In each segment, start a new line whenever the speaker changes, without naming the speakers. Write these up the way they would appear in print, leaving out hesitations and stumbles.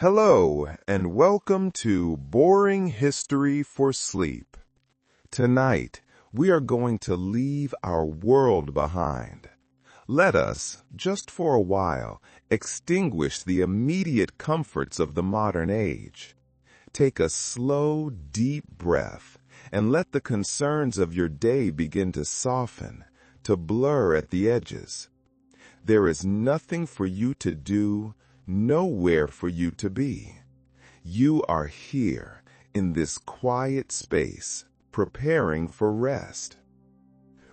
Hello, and welcome to Boring History for Sleep. Tonight, we are going to leave our world behind. Let us, just for a while, extinguish the immediate comforts of the modern age. Take a slow, deep breath, and let the concerns of your day begin to soften, to blur at the edges. There is nothing for you to do, nowhere for you to be. You are here, in this quiet space, preparing for rest.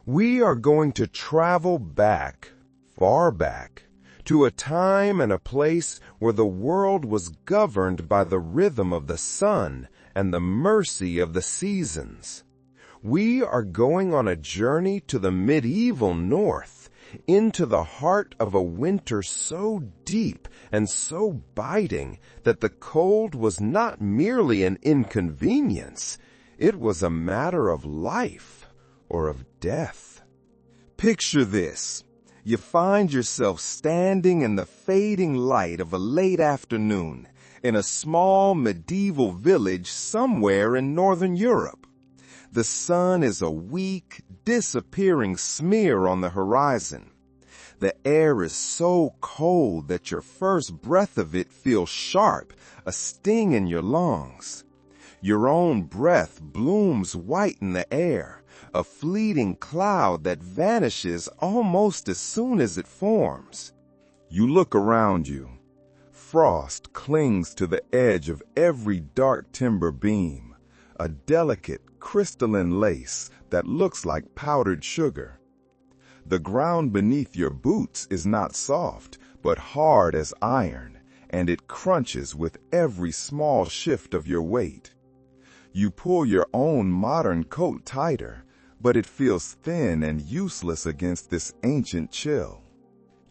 We are going to travel back, far back, to a time and a place where the world was governed by the rhythm of the sun and the mercy of the seasons. We are going on a journey to the medieval North, into the heart of a winter so deep and so biting that the cold was not merely an inconvenience, it was a matter of life or of death. Picture this. You find yourself standing in the fading light of a late afternoon in a small medieval village somewhere in northern Europe. The sun is a weak, disappearing smear on the horizon. The air is so cold that your first breath of it feels sharp, a sting in your lungs. Your own breath blooms white in the air, a fleeting cloud that vanishes almost as soon as it forms. You look around you. Frost clings to the edge of every dark timber beam, a delicate, crystalline lace that looks like powdered sugar. The ground beneath your boots is not soft, but hard as iron, and it crunches with every small shift of your weight. You pull your own modern coat tighter, but it feels thin and useless against this ancient chill.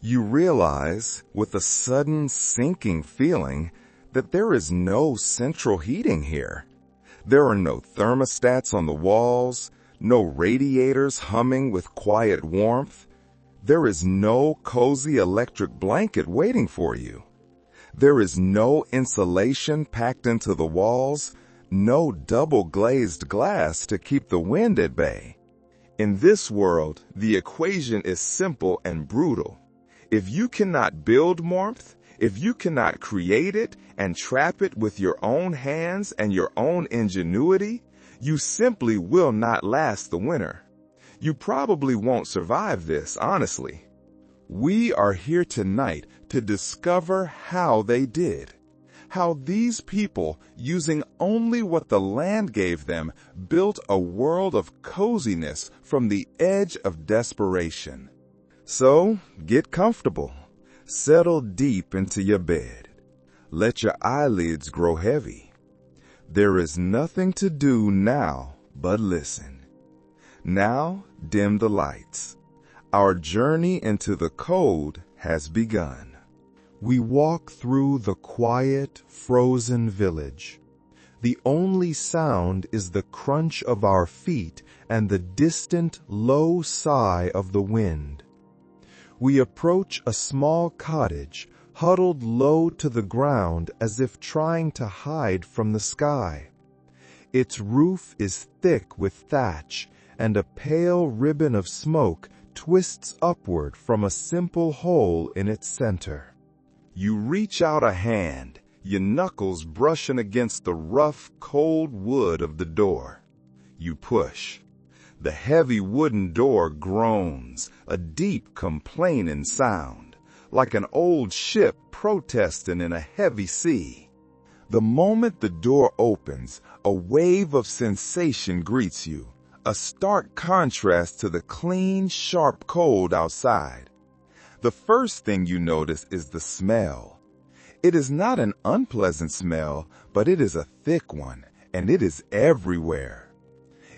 You realize, with a sudden sinking feeling, that there is no central heating here. There are no thermostats on the walls, no radiators humming with quiet warmth. There is no cozy electric blanket waiting for you. There is no insulation packed into the walls, no double-glazed glass to keep the wind at bay. In this world, the equation is simple and brutal. If you cannot build warmth, if you cannot create it and trap it with your own hands and your own ingenuity, you simply will not last the winter. You probably won't survive this, honestly. We are here tonight to discover how they did. How these people, using only what the land gave them, built a world of coziness from the edge of desperation. So, get comfortable. Settle deep into your bed. Let your eyelids grow heavy. There is nothing to do now but listen. Now, dim the lights. Our journey into the cold has begun. We walk through the quiet, frozen village. The only sound is the crunch of our feet and the distant, low sigh of the wind. We approach a small cottage, huddled low to the ground as if trying to hide from the sky. Its roof is thick with thatch, and a pale ribbon of smoke twists upward from a simple hole in its center. You reach out a hand, your knuckles brushing against the rough, cold wood of the door. You push. The heavy wooden door groans, a deep complaining sound, like an old ship protesting in a heavy sea. The moment the door opens, a wave of sensation greets you, a stark contrast to the clean, sharp cold outside. The first thing you notice is the smell. It is not an unpleasant smell, but it is a thick one, and it is everywhere.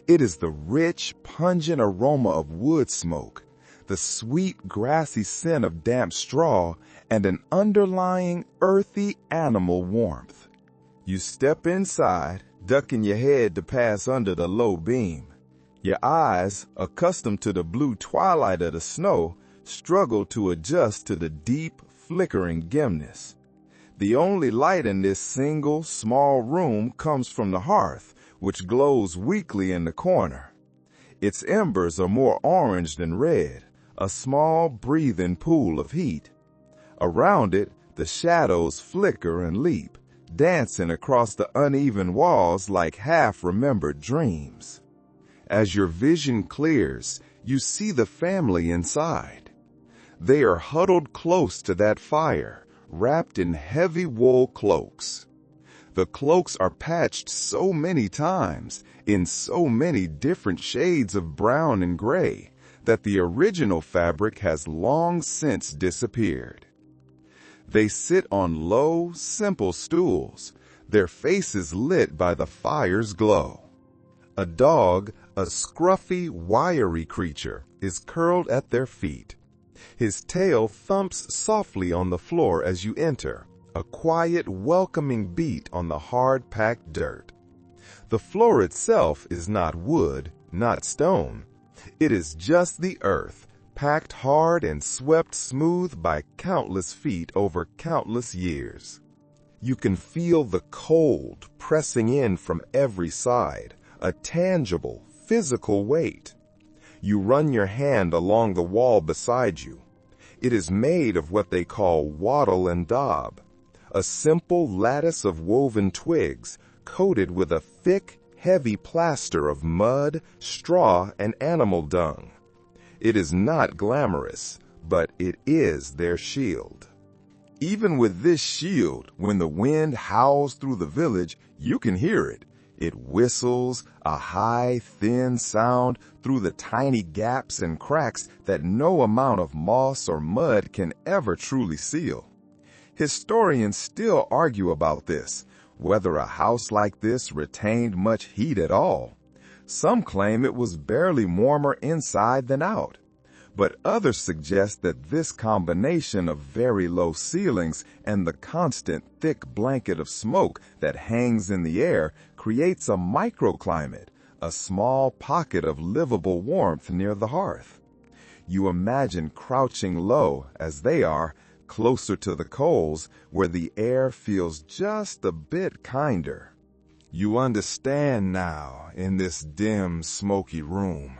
It is the rich, pungent aroma of wood smoke, the sweet, grassy scent of damp straw, and an underlying, earthy animal warmth. You step inside, ducking your head to pass under the low beam. Your eyes, accustomed to the blue twilight of the snow, struggle to adjust to the deep, flickering dimness. The only light in this single, small room comes from the hearth, which glows weakly in the corner. Its embers are more orange than red, a small, breathing pool of heat. Around it, the shadows flicker and leap, dancing across the uneven walls like half-remembered dreams. As your vision clears, you see the family inside. They are huddled close to that fire, wrapped in heavy wool cloaks. The cloaks are patched so many times, in so many different shades of brown and gray, that the original fabric has long since disappeared. They sit on low, simple stools, their faces lit by the fire's glow. A dog, a scruffy, wiry creature, is curled at their feet. His tail thumps softly on the floor as you enter, a quiet, welcoming beat on the hard-packed dirt. The floor itself is not wood, not stone. It is just the earth, packed hard and swept smooth by countless feet over countless years. You can feel the cold pressing in from every side, a tangible, physical weight. You run your hand along the wall beside you. It is made of what they call wattle and daub, a simple lattice of woven twigs coated with a thick, heavy plaster of mud, straw, and animal dung. It is not glamorous, but it is their shield. Even with this shield, when the wind howls through the village, you can hear it. It whistles, a high, thin sound through the tiny gaps and cracks that no amount of moss or mud can ever truly seal. Historians still argue about this, whether a house like this retained much heat at all. Some claim it was barely warmer inside than out, but others suggest that this combination of very low ceilings and the constant thick blanket of smoke that hangs in the air creates a microclimate, a small pocket of livable warmth near the hearth. You imagine crouching low, as they are, closer to the coals, where the air feels just a bit kinder. You understand now in this dim, smoky room.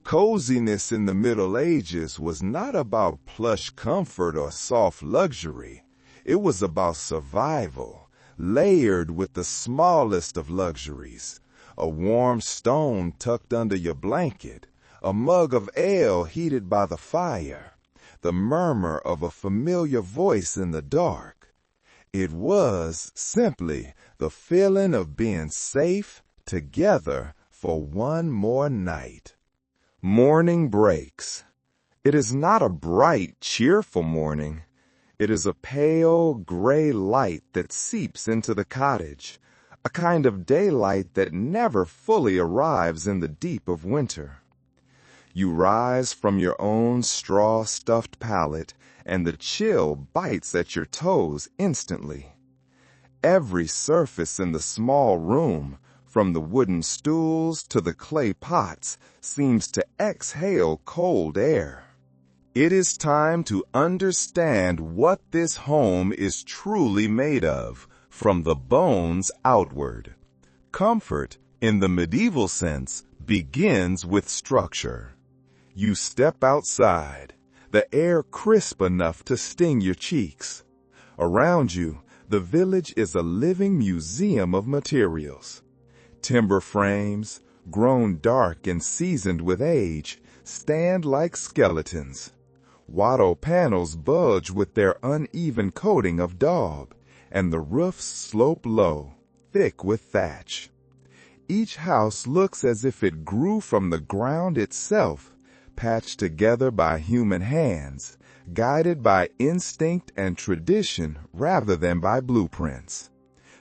Coziness in the Middle Ages was not about plush comfort or soft luxury. It was about survival, layered with the smallest of luxuries. A warm stone tucked under your blanket, a mug of ale heated by the fire, the murmur of a familiar voice in the dark. It was simply the feeling of being safe together for one more night. Morning breaks. It is not a bright, cheerful morning. It is a pale, gray light that seeps into the cottage, a kind of daylight that never fully arrives in the deep of winter. You rise from your own straw-stuffed pallet, and the chill bites at your toes instantly. Every surface in the small room, from the wooden stools to the clay pots, seems to exhale cold air. It is time to understand what this home is truly made of, from the bones outward. Comfort, in the medieval sense, begins with structure. You step outside, the air crisp enough to sting your cheeks. Around you, the village is a living museum of materials. Timber frames, grown dark and seasoned with age, stand like skeletons. Wattle panels bulge with their uneven coating of daub, and the roofs slope low, thick with thatch. Each house looks as if it grew from the ground itself, patched together by human hands, guided by instinct and tradition rather than by blueprints.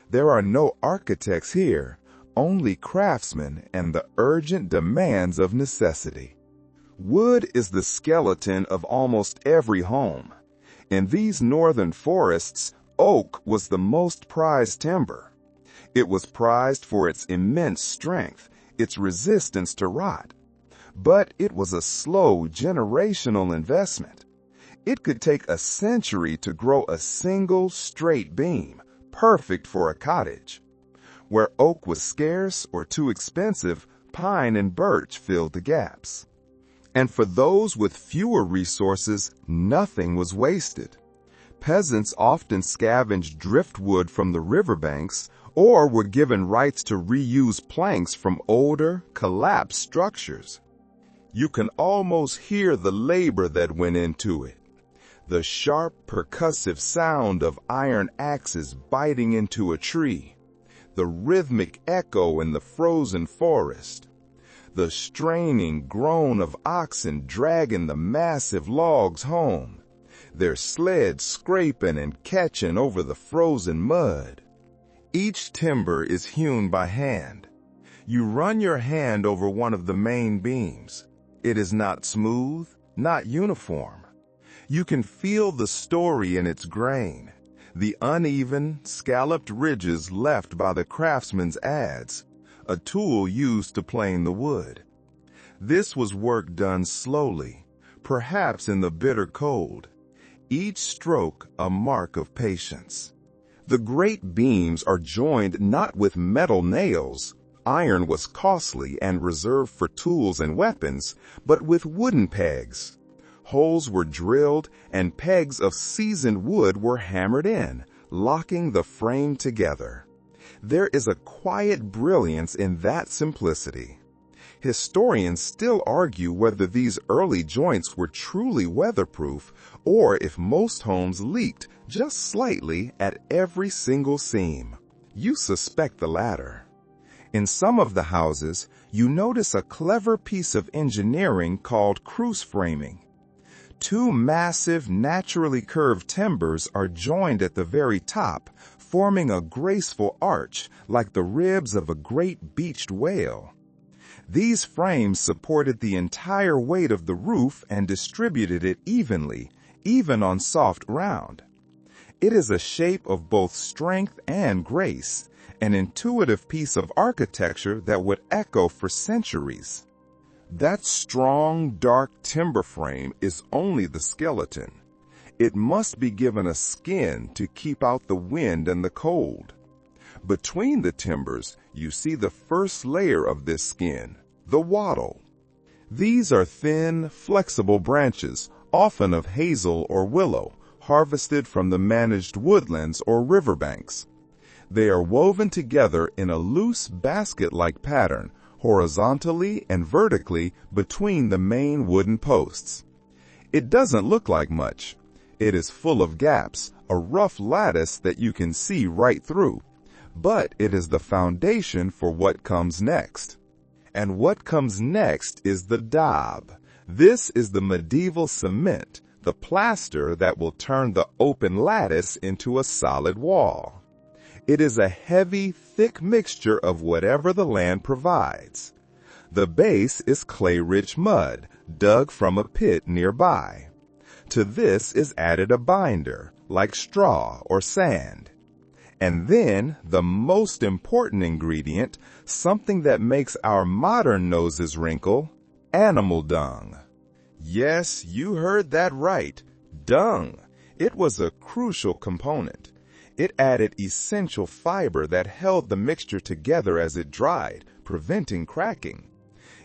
There are no architects here, only craftsmen and the urgent demands of necessity. Wood is the skeleton of almost every home. In these northern forests, oak was the most prized timber. It was prized for its immense strength, its resistance to rot. But it was a slow, generational investment. It could take a century to grow a single straight beam, perfect for a cottage. Where oak was scarce or too expensive, pine and birch filled the gaps. And for those with fewer resources, nothing was wasted. Peasants often scavenged driftwood from the riverbanks or were given rights to reuse planks from older, collapsed structures. You can almost hear the labor that went into it. The sharp, percussive sound of iron axes biting into a tree, the rhythmic echo in the frozen forest, the straining groan of oxen dragging the massive logs home, their sleds scraping and catching over the frozen mud. Each timber is hewn by hand. You run your hand over one of the main beams. It is not smooth, not uniform. You can feel the story in its grain, the uneven, scalloped ridges left by the craftsman's adze, a tool used to plane the wood. This was work done slowly, perhaps in the bitter cold, each stroke a mark of patience. The great beams are joined not with metal nails, iron was costly and reserved for tools and weapons, but with wooden pegs. Holes were drilled and pegs of seasoned wood were hammered in, locking the frame together. There is a quiet brilliance in that simplicity. Historians still argue whether these early joints were truly weatherproof or if most homes leaked just slightly at every single seam. You suspect the latter. In some of the houses, you notice a clever piece of engineering called cruce framing. Two massive, naturally curved timbers are joined at the very top, forming a graceful arch like the ribs of a great beached whale. These frames supported the entire weight of the roof and distributed it evenly, even on soft ground. It is a shape of both strength and grace, an intuitive piece of architecture that would echo for centuries. That strong, dark timber frame is only the skeleton. It must be given a skin to keep out the wind and the cold. Between the timbers, you see the first layer of this skin, the wattle. These are thin, flexible branches, often of hazel or willow, harvested from the managed woodlands or riverbanks. They are woven together in a loose basket-like pattern, horizontally and vertically between the main wooden posts. It doesn't look like much. It is full of gaps, a rough lattice that you can see right through. But it is the foundation for what comes next. And what comes next is the daub. This is the medieval cement, the plaster that will turn the open lattice into a solid wall. It is a heavy, thick mixture of whatever the land provides. The base is clay-rich mud, dug from a pit nearby. To this is added a binder, like straw or sand. And then, the most important ingredient, something that makes our modern noses wrinkle, animal dung. Yes, you heard that right, dung. It was a crucial component. It added essential fiber that held the mixture together as it dried, preventing cracking.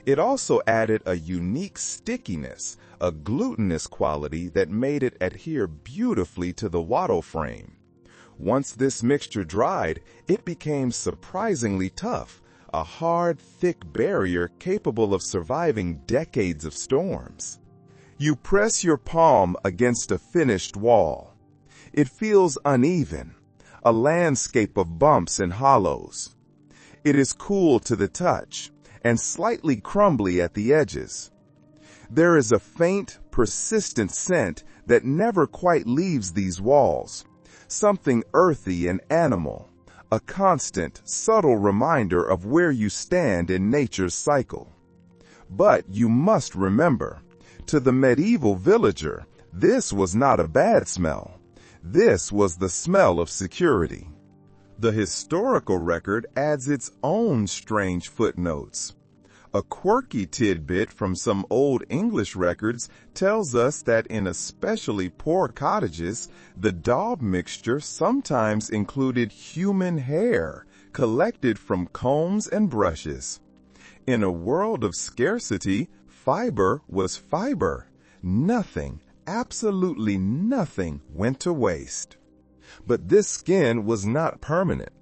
It also added a unique stickiness, a glutinous quality that made it adhere beautifully to the wattle frame. Once this mixture dried, it became surprisingly tough, a hard, thick barrier capable of surviving decades of storms. You press your palm against a finished wall. It feels uneven, a landscape of bumps and hollows. It is cool to the touch and slightly crumbly at the edges. There is a faint, persistent scent that never quite leaves these walls, something earthy and animal, a constant, subtle reminder of where you stand in nature's cycle. But you must remember, to the medieval villager, this was not a bad smell. This was the smell of security. The historical record adds its own strange footnotes. A quirky tidbit from some old English records tells us that in especially poor cottages, the daub mixture sometimes included human hair collected from combs and brushes. In a world of scarcity, fiber was fiber. Nothing, absolutely nothing, went to waste. But this skin was not permanent.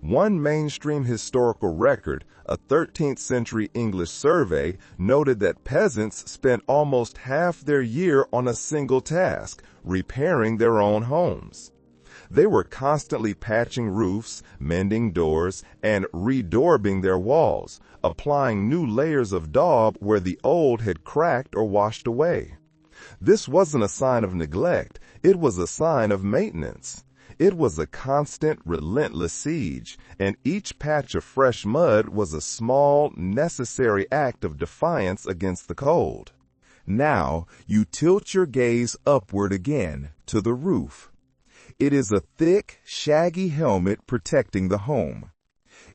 One mainstream historical record, a 13th century English survey, noted that peasants spent almost half their year on a single task, repairing their own homes. They were constantly patching roofs, mending doors, and redaubing their walls, applying new layers of daub where the old had cracked or washed away. This wasn't a sign of neglect, it was a sign of maintenance. It was a constant, relentless siege, and each patch of fresh mud was a small, necessary act of defiance against the cold. Now, you tilt your gaze upward again, to the roof. It is a thick, shaggy helmet protecting the home.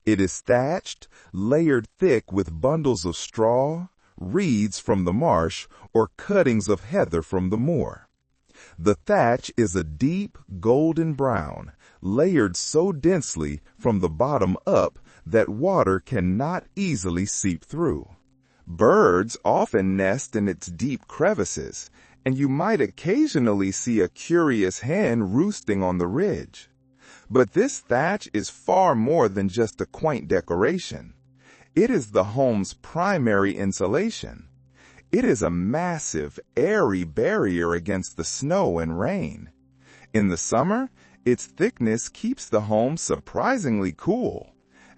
It is thatched, layered thick with bundles of straw, reeds from the marsh, or cuttings of heather from the moor. The thatch is a deep golden brown, layered so densely from the bottom up that water cannot easily seep through. Birds often nest in its deep crevices, and you might occasionally see a curious hen roosting on the ridge. But this thatch is far more than just a quaint decoration. It is the home's primary insulation. It is a massive, airy barrier against the snow and rain. In the summer, its thickness keeps the home surprisingly cool,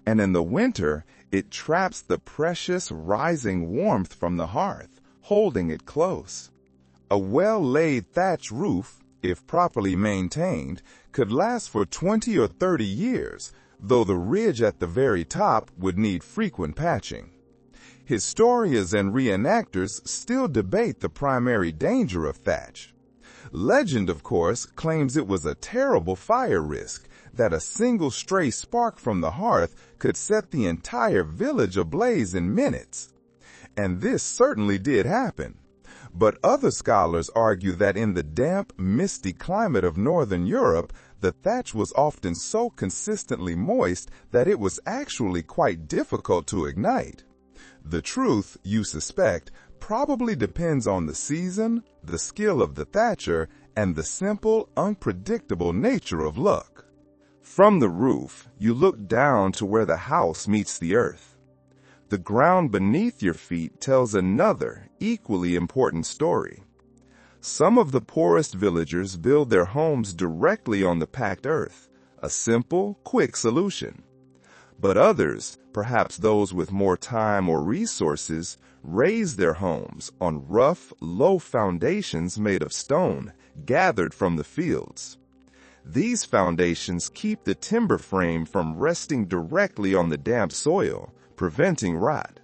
and in the winter, it traps the precious rising warmth from the hearth, holding it close. A well-laid thatch roof, if properly maintained, could last for 20 or 30 years, though the ridge at the very top would need frequent patching. Historians and reenactors still debate the primary danger of thatch. Legend, of course, claims it was a terrible fire risk, that a single stray spark from the hearth could set the entire village ablaze in minutes. And this certainly did happen. But other scholars argue that in the damp, misty climate of northern Europe, the thatch was often so consistently moist that it was actually quite difficult to ignite. The truth, you suspect, probably depends on the season, the skill of the thatcher, and the simple, unpredictable nature of luck. From the roof, you look down to where the house meets the earth. The ground beneath your feet tells another, equally important story. Some of the poorest villagers build their homes directly on the packed earth, a simple, quick solution. But others, perhaps those with more time or resources, raise their homes on rough, low foundations made of stone, gathered from the fields. These foundations keep the timber frame from resting directly on the damp soil, preventing rot.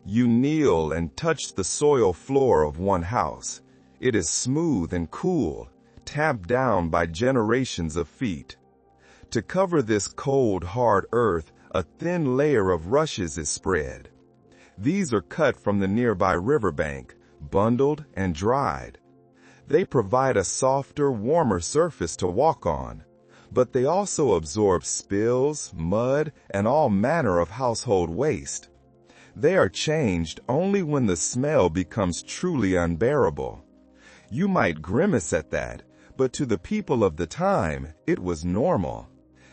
You kneel and touch the soil floor of one house. It is smooth and cool, tamped down by generations of feet. To cover this cold, hard earth, a thin layer of rushes is spread. These are cut from the nearby riverbank, bundled and dried. They provide a softer, warmer surface to walk on, but they also absorb spills, mud, and all manner of household waste. They are changed only when the smell becomes truly unbearable. You might grimace at that, but to the people of the time, it was normal.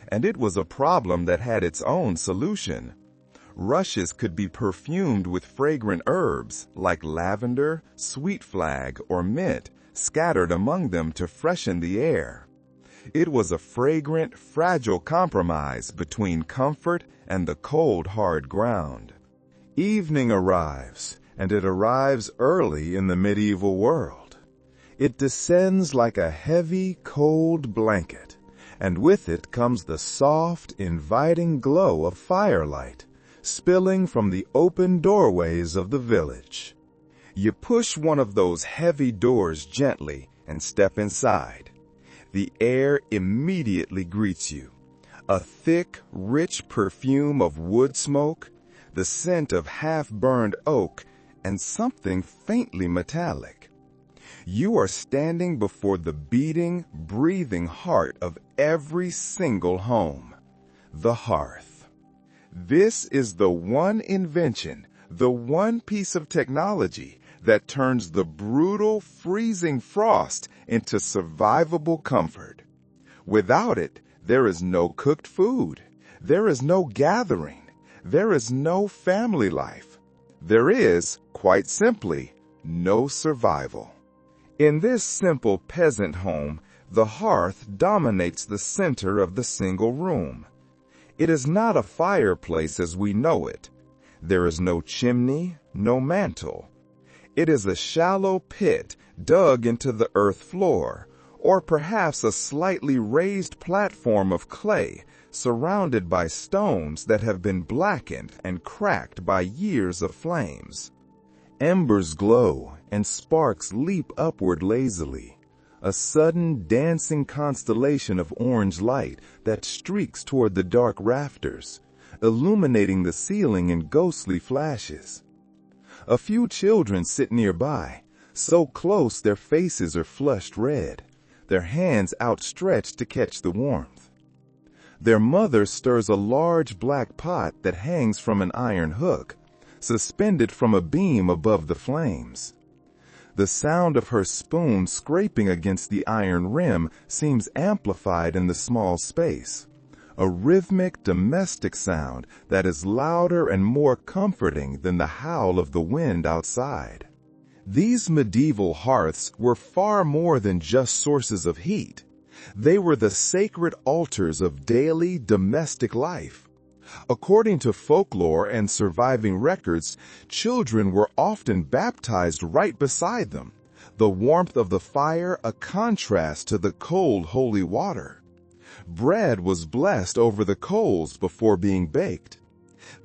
And it was a problem that had its own solution. Rushes could be perfumed with fragrant herbs like lavender, sweet flag, or mint, scattered among them to freshen the air. It was a fragrant, fragile compromise between comfort and the cold, hard ground. Evening arrives, and it arrives early in the medieval world. It descends like a heavy, cold blanket, and with it comes the soft, inviting glow of firelight, spilling from the open doorways of the village. You push one of those heavy doors gently and step inside. The air immediately greets you. A thick, rich perfume of wood smoke, the scent of half-burned oak, and something faintly metallic. You are standing before the beating, breathing heart of every single home, the hearth. This is the one invention, the one piece of technology that turns the brutal, freezing frost into survivable comfort. Without it, there is no cooked food. There is no gathering. There is no family life. There is, quite simply, no survival. In this simple peasant home, the hearth dominates the center of the single room. It is not a fireplace as we know it. There is no chimney, no mantle. It is a shallow pit dug into the earth floor, or perhaps a slightly raised platform of clay surrounded by stones that have been blackened and cracked by years of flames. Embers glow and sparks leap upward lazily, a sudden dancing constellation of orange light that streaks toward the dark rafters, illuminating the ceiling in ghostly flashes. A few children sit nearby, so close their faces are flushed red, their hands outstretched to catch the warmth. Their mother stirs a large black pot that hangs from an iron hook, suspended from a beam above the flames. The sound of her spoon scraping against the iron rim seems amplified in the small space, a rhythmic domestic sound that is louder and more comforting than the howl of the wind outside. These medieval hearths were far more than just sources of heat. They were the sacred altars of daily domestic life. According to folklore and surviving records, children were often baptized right beside them, the warmth of the fire a contrast to the cold holy water. Bread was blessed over the coals before being baked.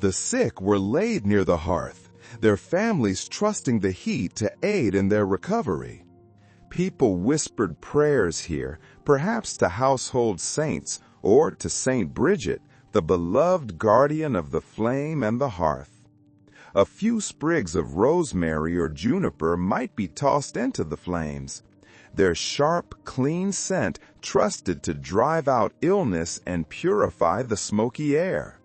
The sick were laid near the hearth, their families trusting the heat to aid in their recovery. People whispered prayers here, perhaps to household saints or to Saint Bridget, the beloved guardian of the flame and the hearth. A few sprigs of rosemary or juniper might be tossed into the flames, their sharp, clean scent trusted to drive out illness and purify the smoky air.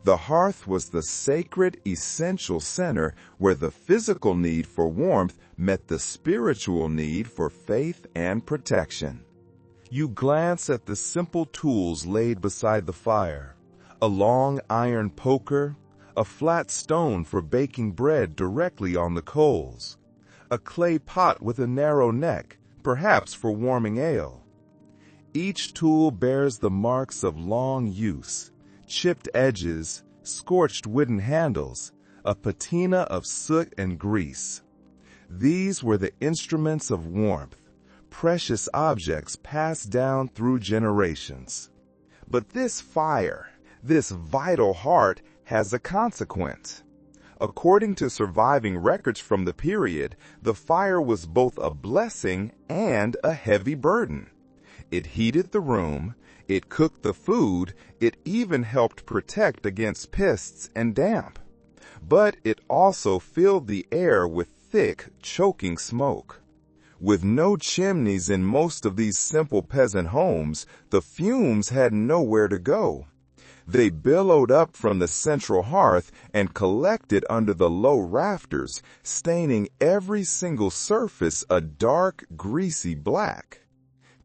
The hearth was the sacred, essential center where the physical need for warmth met the spiritual need for faith and protection. You glance at the simple tools laid beside the fire, a long iron poker, a flat stone for baking bread directly on the coals, a clay pot with a narrow neck, perhaps for warming ale. Each tool bears the marks of long use, chipped edges, scorched wooden handles, a patina of soot and grease. These were the instruments of warmth, precious objects passed down through generations. But this fire, this vital heart, has a consequence. According to surviving records from the period, the fire was both a blessing and a heavy burden. It heated the room, it cooked the food, it even helped protect against pests and damp. But it also filled the air with thick, choking smoke. With no chimneys in most of these simple peasant homes, the fumes had nowhere to go. They billowed up from the central hearth and collected under the low rafters, staining every single surface a dark, greasy black.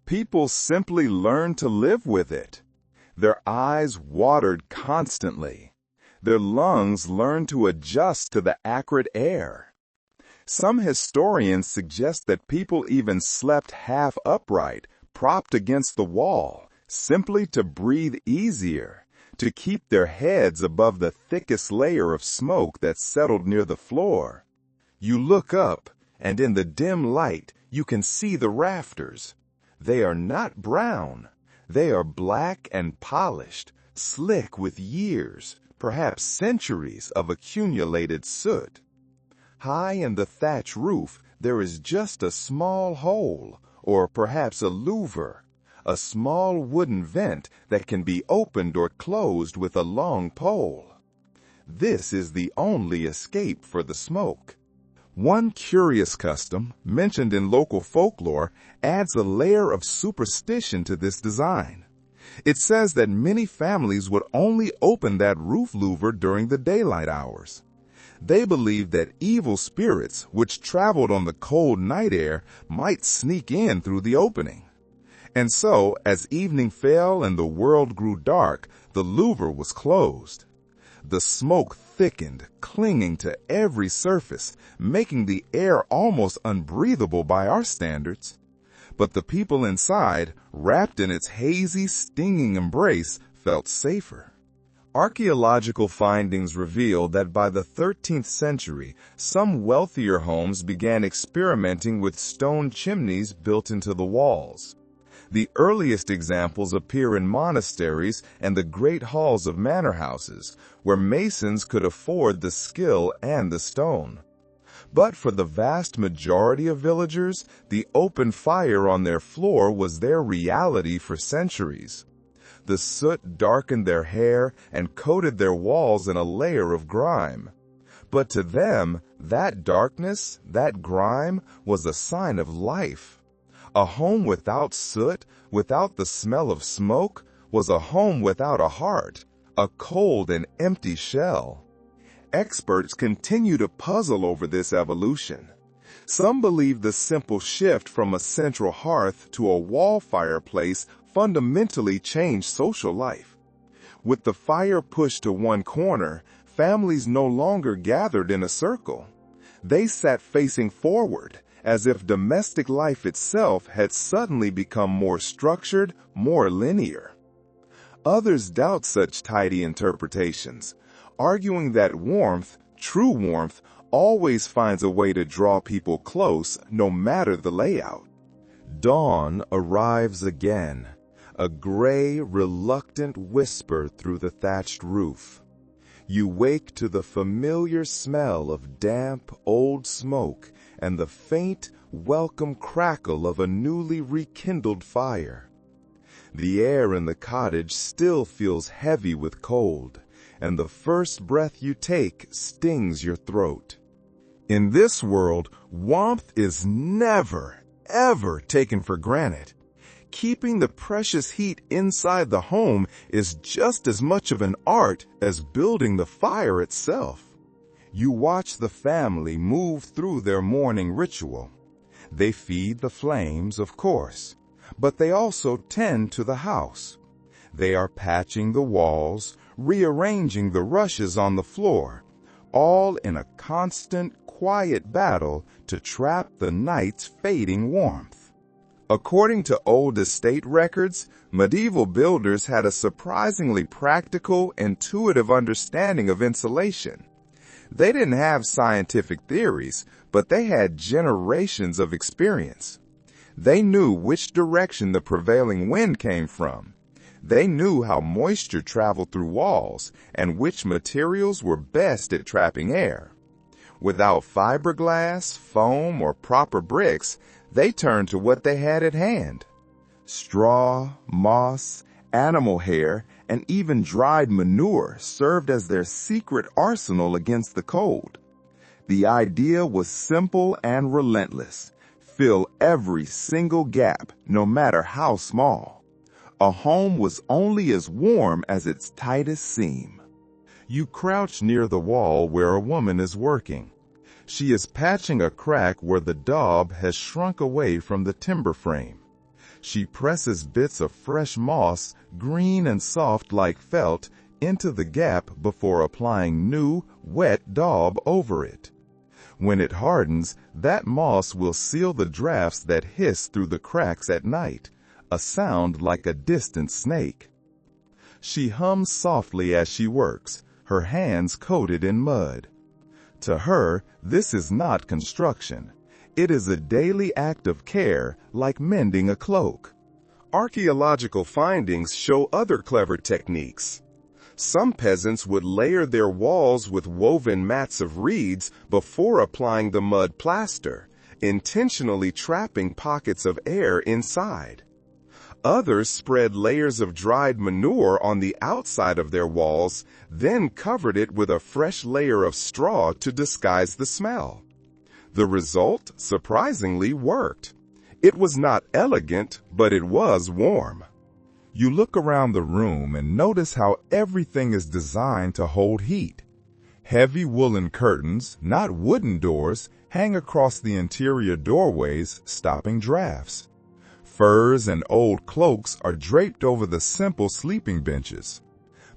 People simply learned to live with it. Their eyes watered constantly. Their lungs learned to adjust to the acrid air. Some historians suggest that people even slept half upright, propped against the wall, simply to breathe easier, to keep their heads above the thickest layer of smoke that settled near the floor. You look up, and in the dim light, you can see the rafters. They are not brown. They are black and polished, slick with years, perhaps centuries of accumulated soot. High in the thatch roof, there is just a small hole, or perhaps a louver, a small wooden vent that can be opened or closed with a long pole. This is the only escape for the smoke. One curious custom, mentioned in local folklore, adds a layer of superstition to this design. It says that many families would only open that roof louver during the daylight hours. They believed that evil spirits, which traveled on the cold night air, might sneak in through the opening. And so, as evening fell and the world grew dark, the louver was closed. The smoke thickened, clinging to every surface, making the air almost unbreathable by our standards. But the people inside, wrapped in its hazy, stinging embrace, felt safer. Archaeological findings reveal that by the 13th century, some wealthier homes began experimenting with stone chimneys built into the walls. The earliest examples appear in monasteries and the great halls of manor houses, where masons could afford the skill and the stone. But for the vast majority of villagers, the open fire on their floor was their reality for centuries. The soot darkened their hair and coated their walls in a layer of grime. But to them, that darkness, that grime, was a sign of life. A home without soot, without the smell of smoke, was a home without a heart, a cold and empty shell. Experts continue to puzzle over this evolution. Some believe the simple shift from a central hearth to a wall fireplace fundamentally changed social life. With the fire pushed to one corner, families no longer gathered in a circle. They sat facing forward, as if domestic life itself had suddenly become more structured, more linear. Others doubt such tidy interpretations, arguing that warmth, true warmth, always finds a way to draw people close, no matter the layout. Dawn arrives again, a gray, reluctant whisper through the thatched roof. You wake to the familiar smell of damp, old smoke and the faint, welcome crackle of a newly rekindled fire. The air in the cottage still feels heavy with cold, and the first breath you take stings your throat. In this world, warmth is never, ever taken for granted. Keeping the precious heat inside the home is just as much of an art as building the fire itself. You watch the family move through their morning ritual. They feed the flames, of course, but they also tend to the house. They are patching the walls, rearranging the rushes on the floor, all in a constant, quiet battle to trap the night's fading warmth. According to old estate records, medieval builders had a surprisingly practical, intuitive understanding of insulation. They didn't have scientific theories, but they had generations of experience. They knew which direction the prevailing wind came from. They knew how moisture traveled through walls and which materials were best at trapping air. Without fiberglass, foam, or proper bricks, they turned to what they had at hand. Straw, moss, animal hair, and even dried manure served as their secret arsenal against the cold. The idea was simple and relentless. Fill every single gap, no matter how small. A home was only as warm as its tightest seam. You crouch near the wall where a woman is working. She is patching a crack where the daub has shrunk away from the timber frame. She presses bits of fresh moss, green and soft like felt, into the gap before applying new, wet daub over it. When it hardens, that moss will seal the drafts that hiss through the cracks at night, a sound like a distant snake. She hums softly as she works, her hands coated in mud. To her, this is not construction. It is a daily act of care, like mending a cloak. Archaeological findings show other clever techniques. Some peasants would layer their walls with woven mats of reeds before applying the mud plaster, intentionally trapping pockets of air inside. Others spread layers of dried manure on the outside of their walls, then covered it with a fresh layer of straw to disguise the smell. The result, surprisingly, worked. It was not elegant, but it was warm. You look around the room and notice how everything is designed to hold heat. Heavy woolen curtains, not wooden doors, hang across the interior doorways, stopping drafts. Furs and old cloaks are draped over the simple sleeping benches.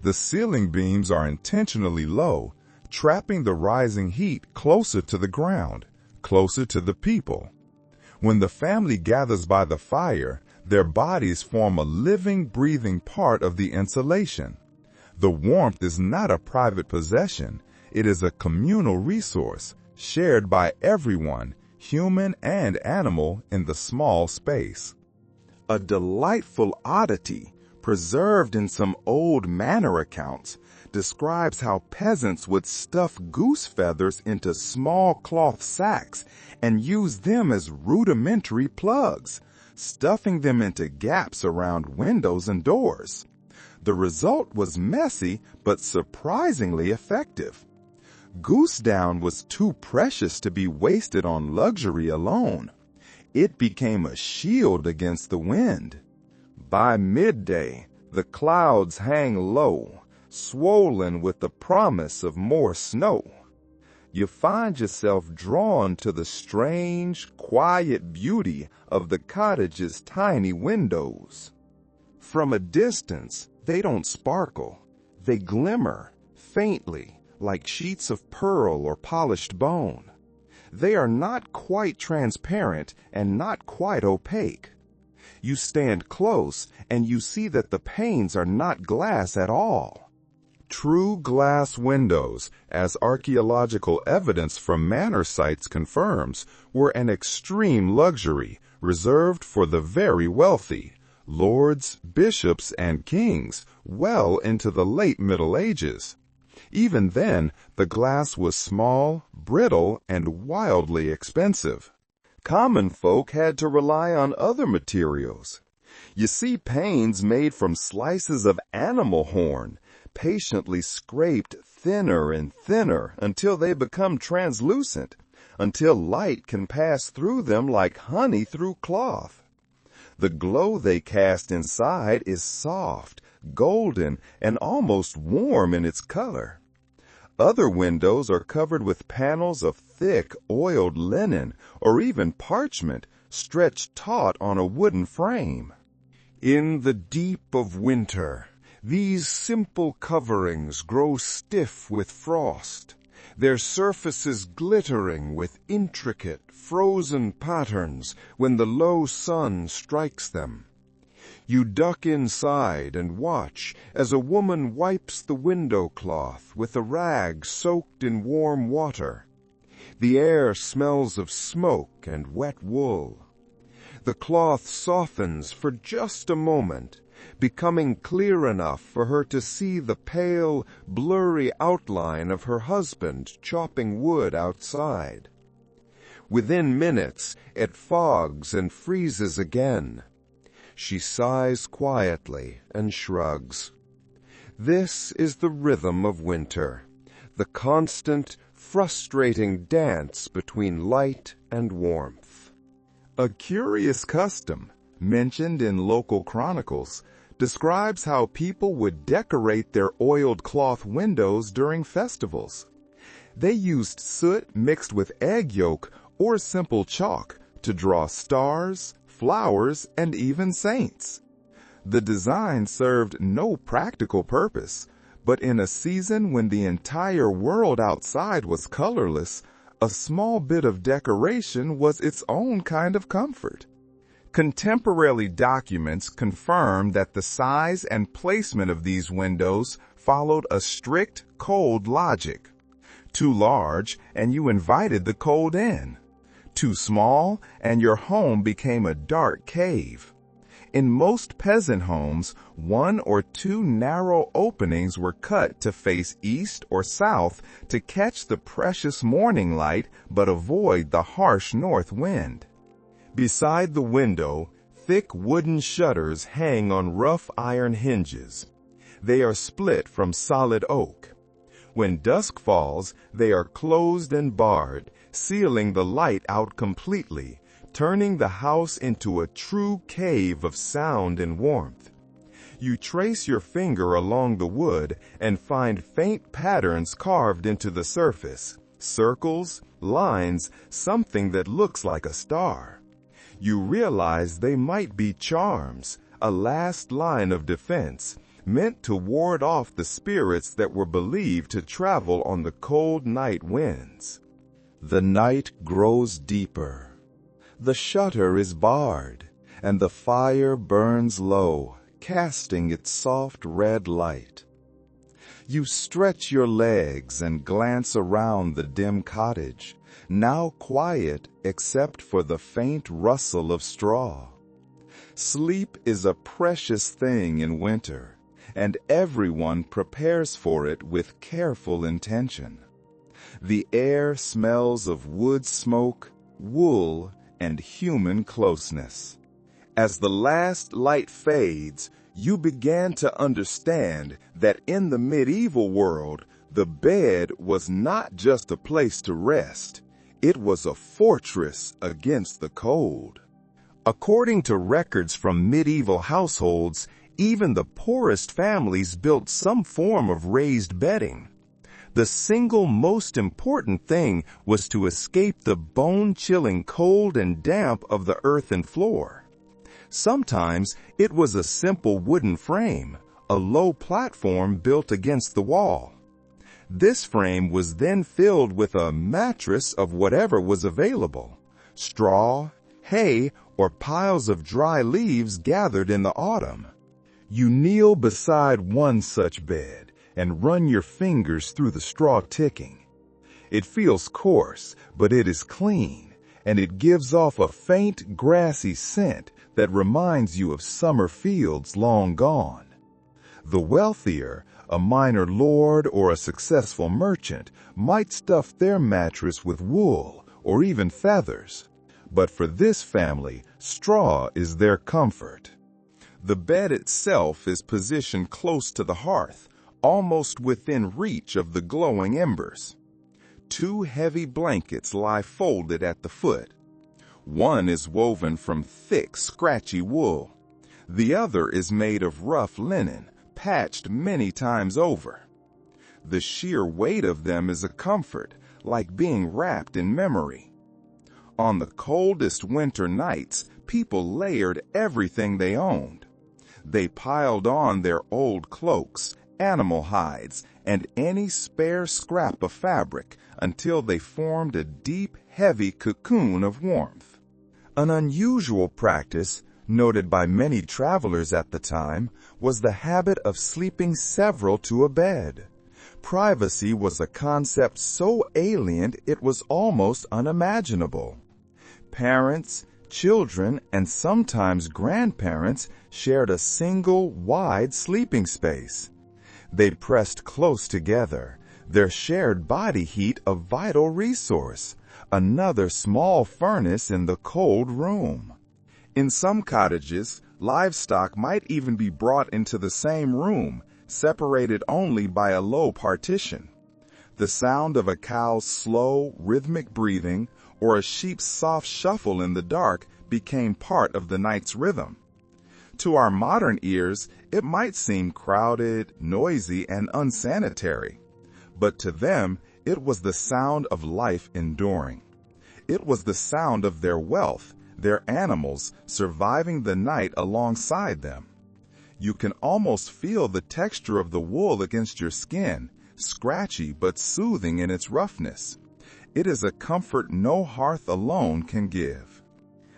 The ceiling beams are intentionally low, trapping the rising heat closer to the ground, closer to the people. When the family gathers by the fire, their bodies form a living, breathing part of the insulation. The warmth is not a private possession. It is a communal resource, shared by everyone, human and animal, in the small space. A delightful oddity, preserved in some old manor accounts, describes how peasants would stuff goose feathers into small cloth sacks and use them as rudimentary plugs, stuffing them into gaps around windows and doors. The result was messy but surprisingly effective. Goose down was too precious to be wasted on luxury alone. It became a shield against the wind. By midday, the clouds hang low, swollen with the promise of more snow. You find yourself drawn to the strange, quiet beauty of the cottage's tiny windows. From a distance, they don't sparkle. They glimmer, faintly, like sheets of pearl or polished bone. They are not quite transparent and not quite opaque. You stand close and you see that the panes are not glass at all. True glass windows, as archaeological evidence from manor sites confirms, were an extreme luxury reserved for the very wealthy, lords, bishops, and kings, well into the late Middle Ages. Even then, the glass was small, brittle, and wildly expensive. Common folk had to rely on other materials. You see panes made from slices of animal horn, patiently scraped thinner and thinner until they become translucent, until light can pass through them like honey through cloth. The glow they cast inside is soft, golden, and almost warm in its color. Other windows are covered with panels of thick, oiled linen or even parchment stretched taut on a wooden frame. In the deep of winter, these simple coverings grow stiff with frost, their surfaces glittering with intricate, frozen patterns when the low sun strikes them. You duck inside and watch as a woman wipes the window cloth with a rag soaked in warm water. The air smells of smoke and wet wool. The cloth softens for just a moment, becoming clear enough for her to see the pale, blurry outline of her husband chopping wood outside. Within minutes, it fogs and freezes again. She sighs quietly and shrugs. This is the rhythm of winter, the constant, frustrating dance between light and warmth. A curious custom, mentioned in local chronicles, describes how people would decorate their oiled cloth windows during festivals. They used soot mixed with egg yolk or simple chalk to draw stars, flowers, and even saints. The design served no practical purpose, but in a season when the entire world outside was colorless, a small bit of decoration was its own kind of comfort. Contemporary documents confirm that the size and placement of these windows followed a strict cold logic. Too large, and you invited the cold in. Too small, and your home became a dark cave. In most peasant homes, 1 or 2 narrow openings were cut to face east or south to catch the precious morning light but avoid the harsh north wind. Beside the window, Thick wooden shutters hang on rough iron hinges. They are split from solid oak. When dusk falls, they are closed and barred, sealing the light out completely, turning the house into a true cave of sound and warmth. You trace your finger along the wood and find faint patterns carved into the surface, circles, lines, something that looks like a star. You realize they might be charms, a last line of defense, meant to ward off the spirits that were believed to travel on the cold night winds. The night grows deeper. The shutter is barred, and the fire burns low, casting its soft red light. You stretch your legs and glance around the dim cottage, now quiet except for the faint rustle of straw. Sleep is a precious thing in winter, and everyone prepares for it with careful intention. The air smells of wood smoke, wool, and human closeness. As the last light fades, you begin to understand that in the medieval world, the bed was not just a place to rest. It was a fortress against the cold. According to records from medieval households, even the poorest families built some form of raised bedding. The single most important thing was to escape the bone-chilling cold and damp of the earthen floor. Sometimes it was a simple wooden frame, a low platform built against the wall. This frame was then filled with a mattress of whatever was available: straw, hay, or piles of dry leaves gathered in the autumn. You kneel beside one such bed and run your fingers through the straw ticking. It feels coarse, but it is clean, and it gives off a faint grassy scent that reminds you of summer fields long gone. The wealthier, a minor lord or a successful merchant, might stuff their mattress with wool or even feathers. But for this family, straw is their comfort. The bed itself is positioned close to the hearth, almost within reach of the glowing embers. 2 heavy blankets lie folded at the foot. One is woven from thick, scratchy wool. The other is made of rough linen, patched many times over. The sheer weight of them is a comfort, like being wrapped in memory. On the coldest winter nights, people layered everything they owned. They piled on their old cloaks, animal hides, and any spare scrap of fabric until they formed a deep, heavy cocoon of warmth. An unusual practice, noted by many travelers at the time, was the habit of sleeping several to a bed. Privacy was a concept so alien it was almost unimaginable. Parents, children, and sometimes grandparents shared a single, wide sleeping space. They pressed close together, their shared body heat a vital resource, another small furnace in the cold room. In some cottages, livestock might even be brought into the same room, separated only by a low partition. The sound of a cow's slow, rhythmic breathing or a sheep's soft shuffle in the dark became part of the night's rhythm. To our modern ears, it might seem crowded, noisy, and unsanitary. But to them, it was the sound of life enduring. It was the sound of their wealth, their animals, surviving the night alongside them. You can almost feel the texture of the wool against your skin, scratchy but soothing in its roughness. It is a comfort no hearth alone can give.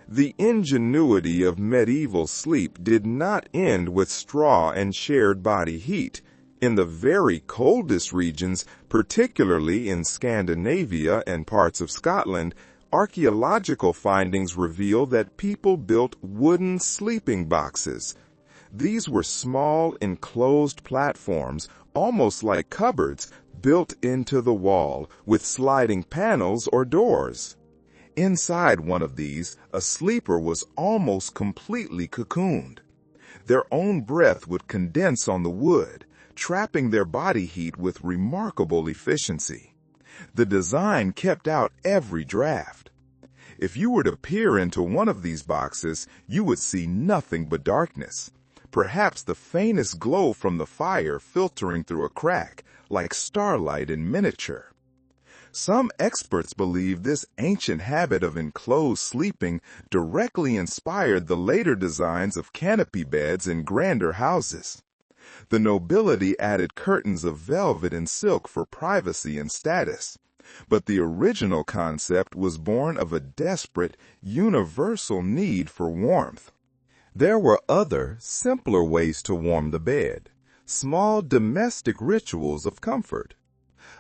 The ingenuity of medieval sleep did not end with straw and shared body heat. In the very coldest regions, particularly in Scandinavia and parts of Scotland, archaeological findings reveal that people built wooden sleeping boxes. These were small, enclosed platforms, almost like cupboards, built into the wall, with sliding panels or doors. Inside one of these, a sleeper was almost completely cocooned. Their own breath would condense on the wood, trapping their body heat with remarkable efficiency. The design kept out every draft. If you were to peer into one of these boxes, you would see nothing but darkness. Perhaps the faintest glow from the fire filtering through a crack, like starlight in miniature. Some experts believe this ancient habit of enclosed sleeping directly inspired the later designs of canopy beds in grander houses. The nobility added curtains of velvet and silk for privacy and status, but the original concept was born of a desperate, universal need for warmth. There were other, simpler ways to warm the bed, small domestic rituals of comfort.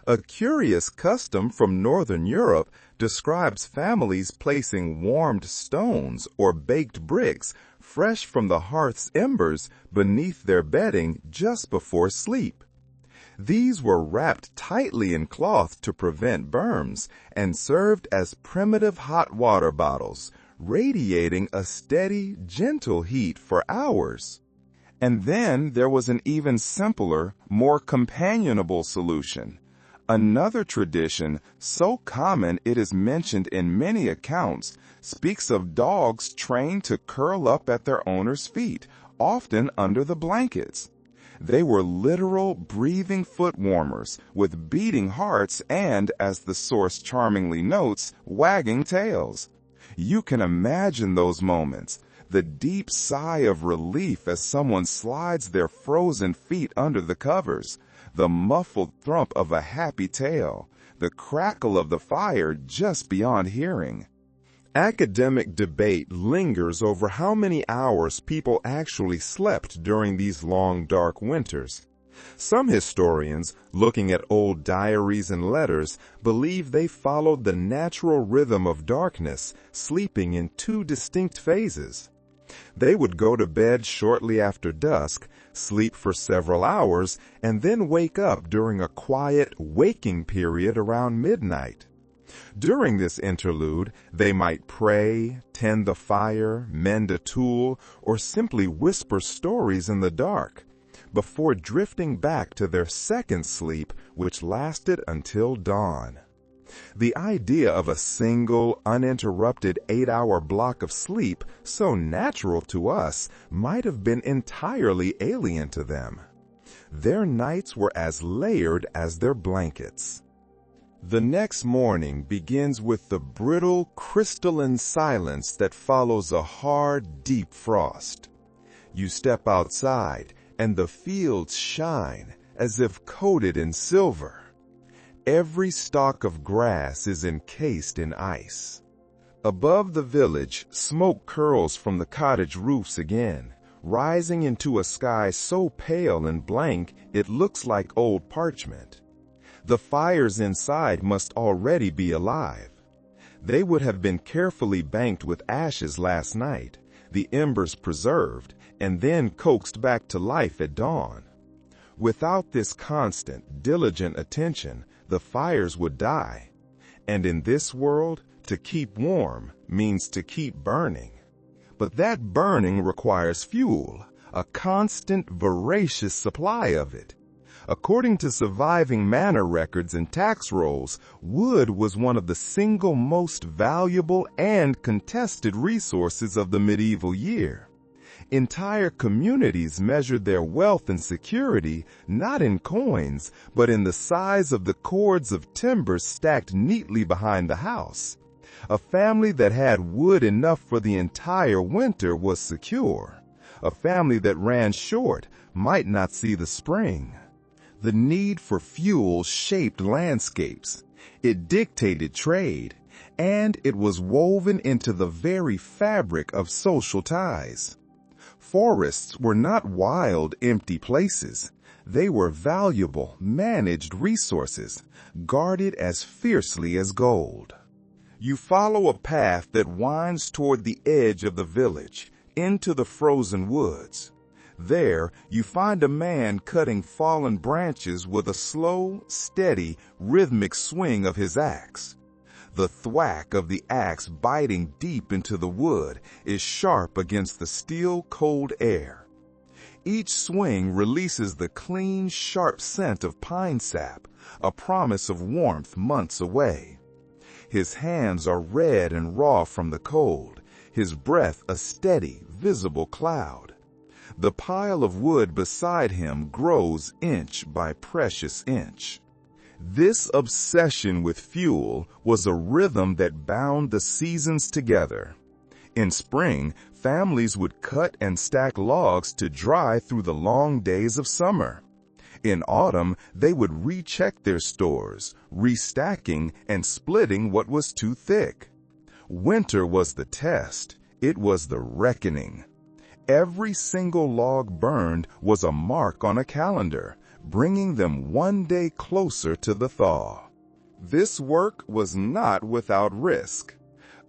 A curious custom from Northern Europe describes families placing warmed stones or baked bricks fresh from the hearth's embers beneath their bedding just before sleep. These were wrapped tightly in cloth to prevent burns and served as primitive hot water bottles, radiating a steady, gentle heat for hours. And then there was an even simpler, more companionable solution. Another tradition, so common it is mentioned in many accounts, speaks of dogs trained to curl up at their owner's feet, often under the blankets. They were literal breathing foot warmers with beating hearts and, as the source charmingly notes, wagging tails. You can imagine those moments, the deep sigh of relief as someone slides their frozen feet under the covers, the muffled thump of a happy tail, the crackle of the fire just beyond hearing. Academic debate lingers over how many hours people actually slept during these long, dark winters. Some historians, looking at old diaries and letters, believe they followed the natural rhythm of darkness, sleeping in two distinct phases. They would go to bed shortly after dusk, sleep for several hours, and then wake up during a quiet, waking period around midnight. During this interlude, they might pray, tend the fire, mend a tool, or simply whisper stories in the dark, before drifting back to their second sleep, which lasted until dawn. The idea of a single, uninterrupted 8-hour block of sleep, so natural to us, might have been entirely alien to them. Their nights were as layered as their blankets. The next morning begins with the brittle, crystalline silence that follows a hard, deep frost. You step outside, and the fields shine as if coated in silver. Every stalk of grass is encased in ice. Above the village, smoke curls from the cottage roofs again, rising into a sky so pale and blank it looks like old parchment. The fires inside must already be alive. They would have been carefully banked with ashes last night, the embers preserved, and then coaxed back to life at dawn. Without this constant, diligent attention, the fires would die. And in this world, to keep warm means to keep burning. But that burning requires fuel, a constant, voracious supply of it. According to surviving manor records and tax rolls, wood was one of the single most valuable and contested resources of the medieval year. Entire communities measured their wealth and security not in coins, but in the size of the cords of timber stacked neatly behind the house. A family that had wood enough for the entire winter was secure. A family that ran short might not see the spring. The need for fuel shaped landscapes. It dictated trade, and it was woven into the very fabric of social ties. Forests were not wild, empty places. They were valuable, managed resources, guarded as fiercely as gold. You follow a path that winds toward the edge of the village, into the frozen woods. There, you find a man cutting fallen branches with a slow, steady, rhythmic swing of his axe. The thwack of the axe biting deep into the wood is sharp against the steel-cold air. Each swing releases the clean, sharp scent of pine sap, a promise of warmth months away. His hands are red and raw from the cold, his breath a steady, visible cloud. The pile of wood beside him grows inch by precious inch. This obsession with fuel was a rhythm that bound the seasons together. In spring, families would cut and stack logs to dry through the long days of summer. In autumn, they would recheck their stores, restacking and splitting what was too thick. Winter was the test. It was the reckoning. Every single log burned was a mark on a calendar, bringing them one day closer to the thaw. This work was not without risk.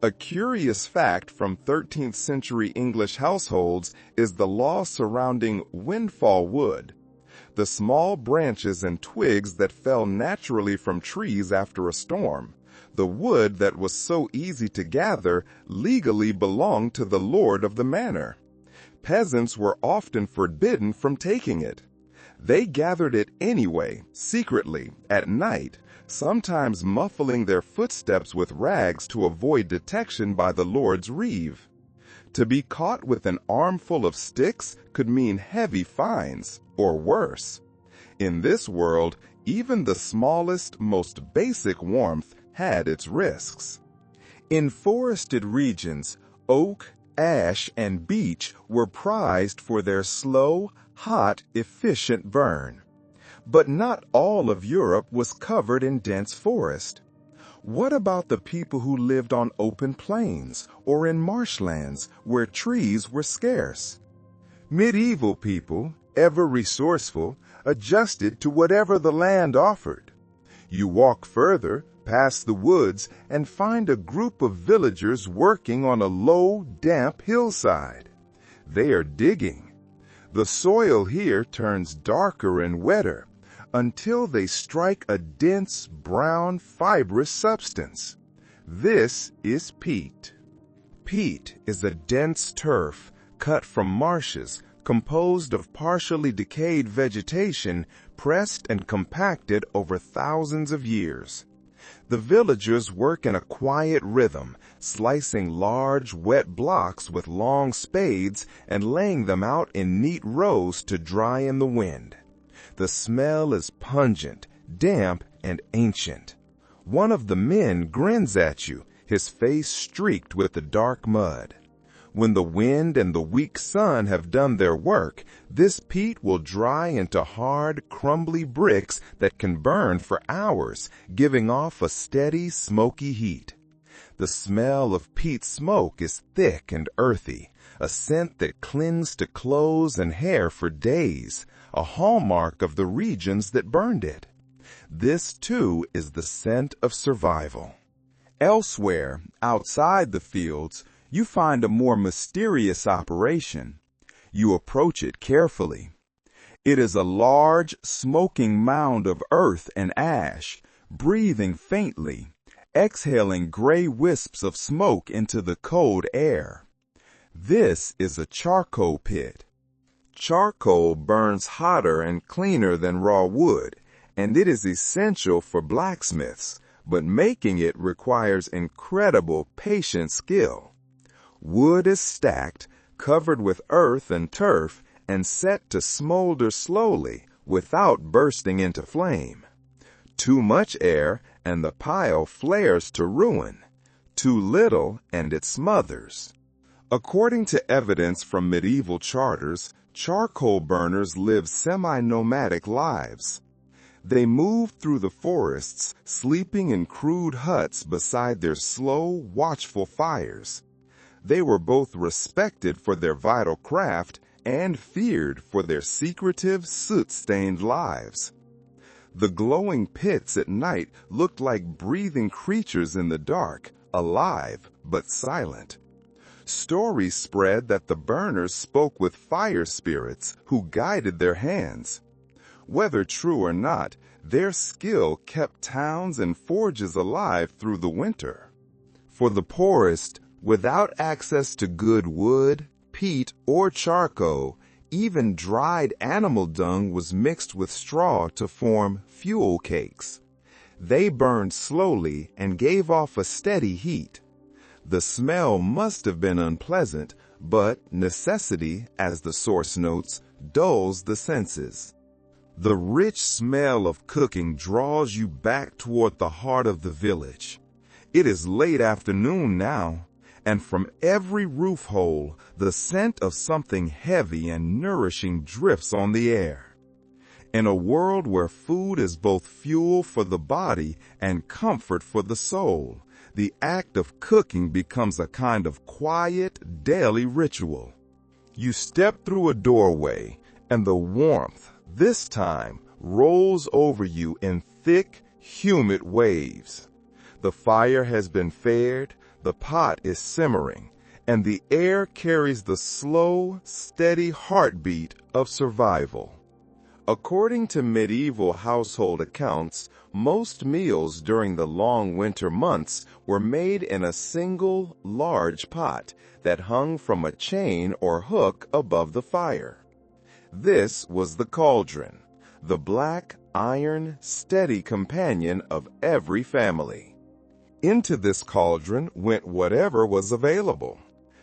A curious fact from 13th century English households is the law surrounding windfall wood, the small branches and twigs that fell naturally from trees after a storm. The wood that was so easy to gather legally belonged to the lord of the manor. Peasants were often forbidden from taking it. They gathered it anyway, secretly, at night, sometimes muffling their footsteps with rags to avoid detection by the lord's reeve. To be caught with an armful of sticks could mean heavy fines, or worse. In this world, even the smallest, most basic warmth had its risks. In forested regions, oak, ash, and beech were prized for their slow, hot, efficient burn. But not all of Europe was covered in dense forest. What about the people who lived on open plains or in marshlands where trees were scarce? Medieval people, ever resourceful, adjusted to whatever the land offered. You walk further, past the woods, and find a group of villagers working on a low, damp hillside. They are digging. The soil here turns darker and wetter until they strike a dense, brown, fibrous substance. This is peat. Peat is a dense turf cut from marshes composed of partially decayed vegetation pressed and compacted over thousands of years. The villagers work in a quiet rhythm, slicing large, wet blocks with long spades and laying them out in neat rows to dry in the wind. The smell is pungent, damp, and ancient. One of the men grins at you, his face streaked with the dark mud. When the wind and the weak sun have done their work, this peat will dry into hard, crumbly bricks that can burn for hours, giving off a steady, smoky heat. The smell of peat smoke is thick and earthy, a scent that clings to clothes and hair for days, a hallmark of the regions that burned it. This, too, is the scent of survival. Elsewhere, outside the fields, you find a more mysterious operation. You approach it carefully. It is a large, smoking mound of earth and ash, breathing faintly, exhaling gray wisps of smoke into the cold air. This is a charcoal pit. Charcoal burns hotter and cleaner than raw wood, and it is essential for blacksmiths, but making it requires incredible patient skill. Wood is stacked, covered with earth and turf, and set to smolder slowly without bursting into flame. Too much air, and the pile flares to ruin. Too little, and it smothers. According to evidence from medieval charters, charcoal burners lived semi-nomadic lives. They moved through the forests, sleeping in crude huts beside their slow, watchful fires. They were both respected for their vital craft and feared for their secretive, soot-stained lives. The glowing pits at night looked like breathing creatures in the dark, alive but silent. Stories spread that the burners spoke with fire spirits who guided their hands. Whether true or not, their skill kept towns and forges alive through the winter. For the poorest, without access to good wood, peat, or charcoal, even dried animal dung was mixed with straw to form fuel cakes. They burned slowly and gave off a steady heat. The smell must have been unpleasant, but necessity, as the source notes, dulls the senses. The rich smell of cooking draws you back toward the heart of the village. It is late afternoon now, and from every roof hole, the scent of something heavy and nourishing drifts on the air. In a world where food is both fuel for the body and comfort for the soul, the act of cooking becomes a kind of quiet, daily ritual. You step through a doorway, and the warmth, this time, rolls over you in thick, humid waves. The fire has been fed, the pot is simmering, and the air carries the slow, steady heartbeat of survival. According to medieval household accounts, most meals during the long winter months were made in a single, large pot that hung from a chain or hook above the fire. This was the cauldron, the black, iron, steady companion of every family. Into this cauldron went whatever was available.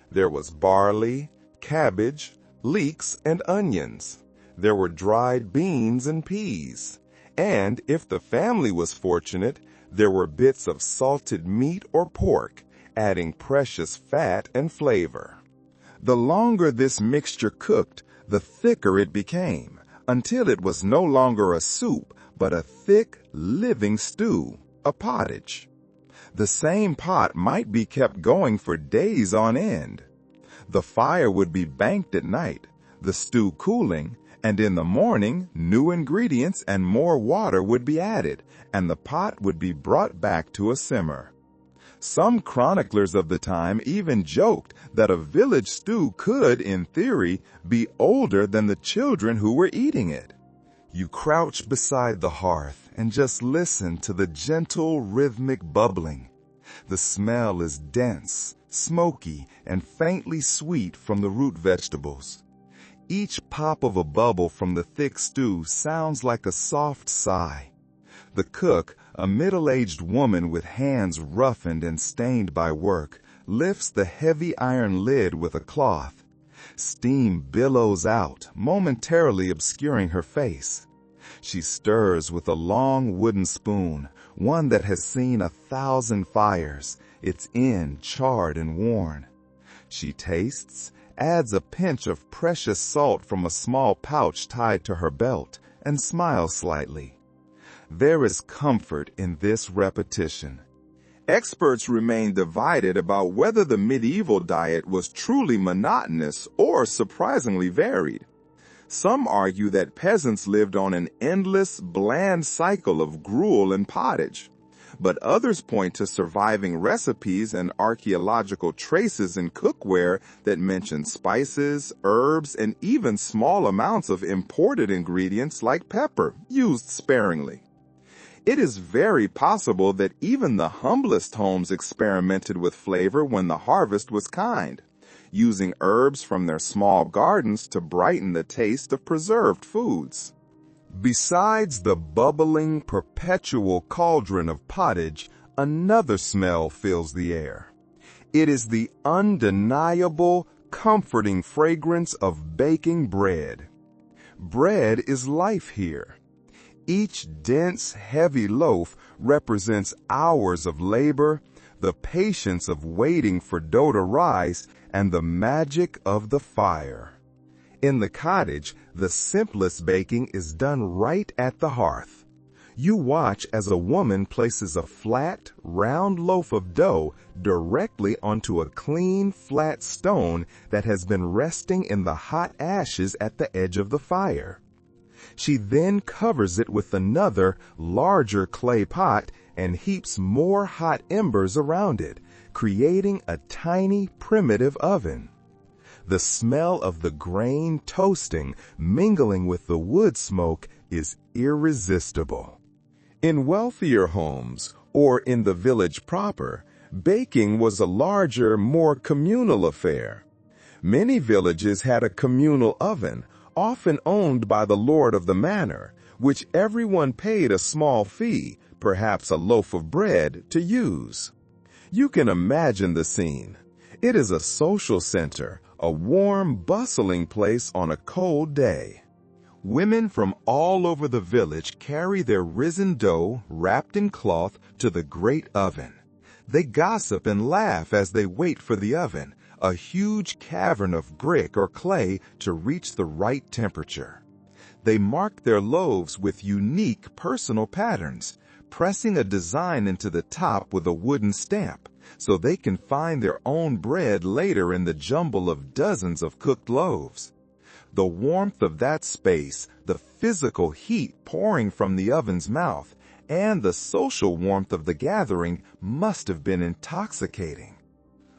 There was barley, cabbage, leeks, and onions. There were dried beans and peas. And if the family was fortunate, there were bits of salted meat or pork, adding precious fat and flavor. The longer this mixture cooked, the thicker it became, until it was no longer a soup, but a thick, living stew, a pottage. The same pot might be kept going for days on end. The fire would be banked at night, the stew cooling, and in the morning new ingredients and more water would be added, and the pot would be brought back to a simmer. Some chroniclers of the time even joked that a village stew could, in theory, be older than the children who were eating it. You crouch beside the hearth and just listen to the gentle, rhythmic bubbling. The smell is dense, smoky, and faintly sweet from the root vegetables. Each pop of a bubble from the thick stew sounds like a soft sigh. The cook, a middle-aged woman with hands roughened and stained by work, lifts the heavy iron lid with a cloth. Steam billows out, momentarily obscuring her face. She stirs with a long wooden spoon, one that has seen 1,000 fires, its end charred and worn. She tastes, adds a pinch of precious salt from a small pouch tied to her belt, and smiles slightly. There is comfort in this repetition. Experts remain divided about whether the medieval diet was truly monotonous or surprisingly varied. Some argue that peasants lived on an endless, bland cycle of gruel and pottage, but others point to surviving recipes and archaeological traces in cookware that mention spices, herbs, and even small amounts of imported ingredients like pepper, used sparingly. It is very possible that even the humblest homes experimented with flavor when the harvest was kind, using herbs from their small gardens to brighten the taste of preserved foods. Besides the bubbling, perpetual cauldron of pottage, another smell fills the air. It is the undeniable, comforting fragrance of baking bread. Bread is life here. Each dense, heavy loaf represents hours of labor, the patience of waiting for dough to rise, and the magic of the fire. In the cottage, the simplest baking is done right at the hearth. You watch as a woman places a flat, round loaf of dough directly onto a clean, flat stone that has been resting in the hot ashes at the edge of the fire. She then covers it with another, larger clay pot and heaps more hot embers around it, creating a tiny, primitive oven. The smell of the grain toasting, mingling with the wood smoke, is irresistible. In wealthier homes, or in the village proper, baking was a larger, more communal affair. Many villages had a communal oven, often owned by the lord of the manor, which everyone paid a small fee, perhaps a loaf of bread, to use. You can imagine the scene. It is a social center, a warm, bustling place on a cold day. Women from all over the village carry their risen dough, wrapped in cloth, to the great oven. They gossip and laugh as they wait for the oven, a huge cavern of brick or clay, to reach the right temperature. They mark their loaves with unique personal patterns, pressing a design into the top with a wooden stamp, so they can find their own bread later in the jumble of dozens of cooked loaves. The warmth of that space, the physical heat pouring from the oven's mouth, and the social warmth of the gathering must have been intoxicating.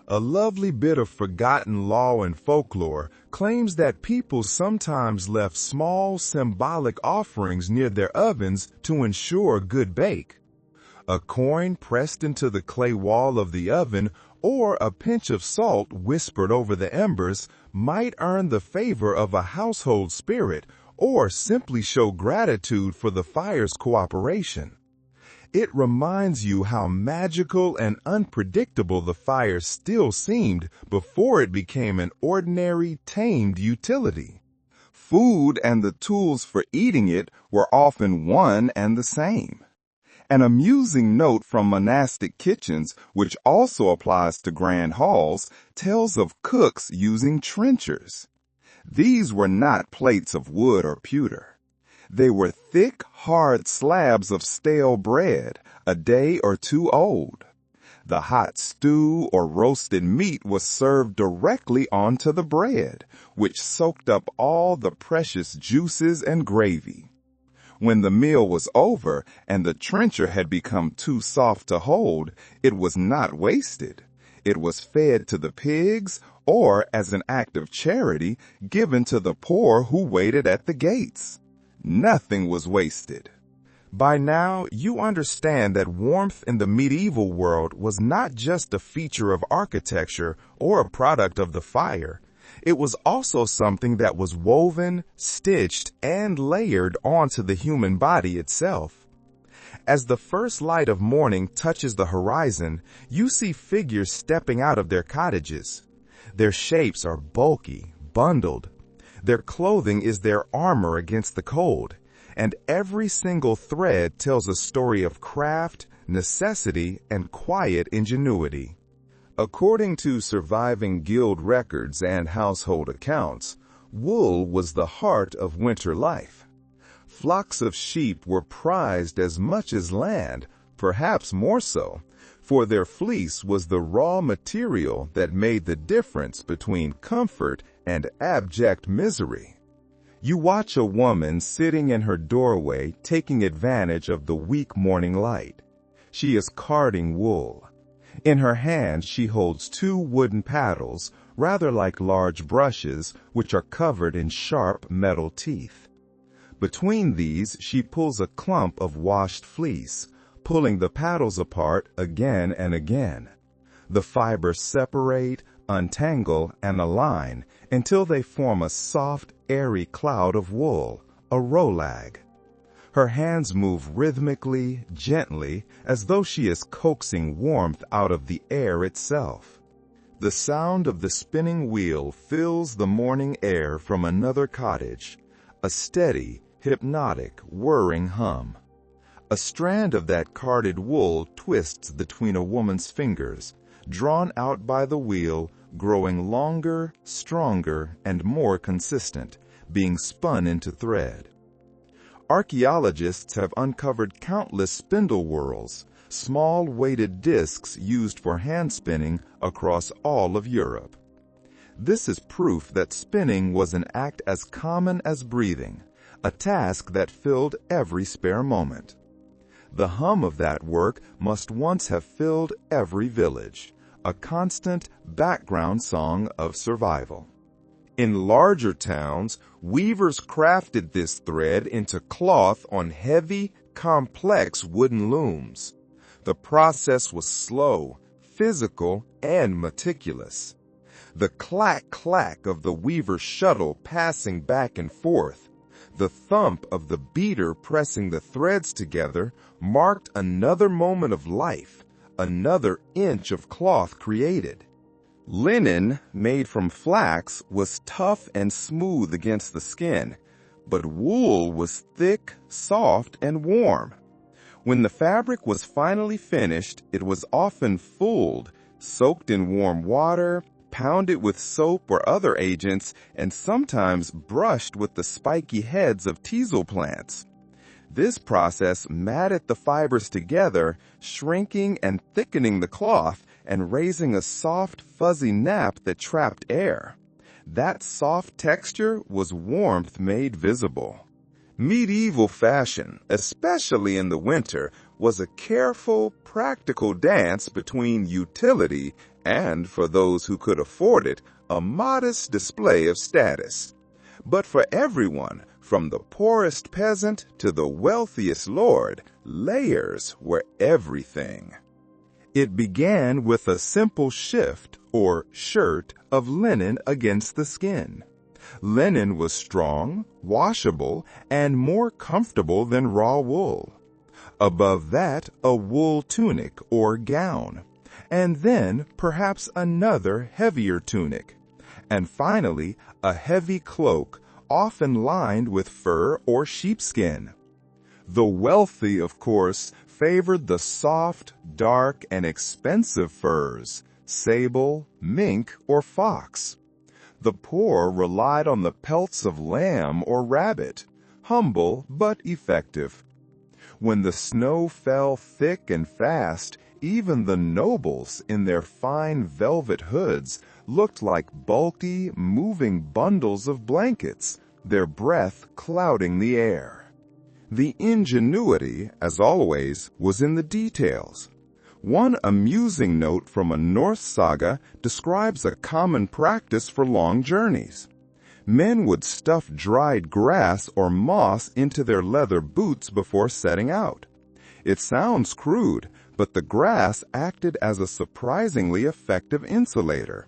A lovely bit of forgotten law and folklore claims that people sometimes left small symbolic offerings near their ovens to ensure good bake. A coin pressed into the clay wall of the oven or a pinch of salt whispered over the embers might earn the favor of a household spirit or simply show gratitude for the fire's cooperation. It reminds you how magical and unpredictable the fire still seemed before it became an ordinary, tamed utility. Food and the tools for eating it were often one and the same. An amusing note from monastic kitchens, which also applies to grand halls, tells of cooks using trenchers. These were not plates of wood or pewter. They were thick, hard slabs of stale bread, a day or two old. The hot stew or roasted meat was served directly onto the bread, which soaked up all the precious juices and gravy. When the meal was over and the trencher had become too soft to hold, it was not wasted. It was fed to the pigs or, as an act of charity, given to the poor who waited at the gates. Nothing was wasted. By now, you understand that warmth in the medieval world was not just a feature of architecture or a product of the fire. It was also something that was woven, stitched, and layered onto the human body itself. As the first light of morning touches the horizon, you see figures stepping out of their cottages. Their shapes are bulky, bundled. Their clothing is their armor against the cold, and every single thread tells a story of craft, necessity, and quiet ingenuity. According to surviving guild records and household accounts, wool was the heart of winter life. Flocks of sheep were prized as much as land, perhaps more so, for their fleece was the raw material that made the difference between comfort and abject misery. You watch a woman sitting in her doorway taking advantage of the weak morning light. She is carding wool. In her hand she holds two wooden paddles, rather like large brushes, which are covered in sharp metal teeth. Between these she pulls a clump of washed fleece, pulling the paddles apart again and again. The fibers separate, untangle, and align until they form a soft, airy cloud of wool, a rowlag. Her hands move rhythmically, gently, as though she is coaxing warmth out of the air itself. The sound of the spinning wheel fills the morning air from another cottage, a steady, hypnotic, whirring hum. A strand of that carded wool twists between a woman's fingers, drawn out by the wheel, growing longer, stronger, and more consistent, being spun into thread. Archaeologists have uncovered countless spindle whorls, small weighted discs used for hand spinning across all of Europe. This is proof that spinning was an act as common as breathing, a task that filled every spare moment. The hum of that work must once have filled every village, a constant background song of survival. In larger towns, weavers crafted this thread into cloth on heavy, complex wooden looms. The process was slow, physical, and meticulous. The clack-clack of the weaver's shuttle passing back and forth, the thump of the beater pressing the threads together marked another moment of life, another inch of cloth created. Linen, made from flax, was tough and smooth against the skin, but wool was thick, soft, and warm. When the fabric was finally finished, it was often fulled, soaked in warm water, pounded with soap or other agents, and sometimes brushed with the spiky heads of teasel plants. This process matted the fibers together, shrinking and thickening the cloth and raising a soft, fuzzy nap that trapped air. That soft texture was warmth made visible. Medieval fashion, especially in the winter, was a careful, practical dance between utility and, for those who could afford it, a modest display of status. But for everyone, from the poorest peasant to the wealthiest lord, layers were everything. It began with a simple shift, or shirt, of linen against the skin. Linen was strong, washable, and more comfortable than raw wool. Above that, a wool tunic or gown, and then perhaps another heavier tunic, and finally a heavy cloak, often lined with fur or sheepskin. The wealthy, of course, favored the soft, dark, and expensive furs, sable, mink, or fox. The poor relied on the pelts of lamb or rabbit, humble but effective. When the snow fell thick and fast, even the nobles in their fine velvet hoods looked like bulky, moving bundles of blankets, their breath clouding the air. The ingenuity, as always, was in the details. One amusing note from a Norse saga describes a common practice for long journeys. Men would stuff dried grass or moss into their leather boots before setting out. It sounds crude, but the grass acted as a surprisingly effective insulator.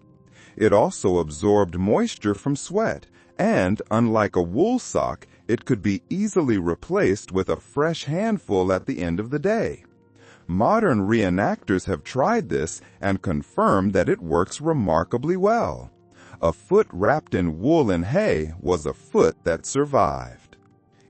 It also absorbed moisture from sweat, and, unlike a wool sock, it could be easily replaced with a fresh handful at the end of the day. Modern reenactors have tried this and confirmed that it works remarkably well. A foot wrapped in wool and hay was a foot that survived.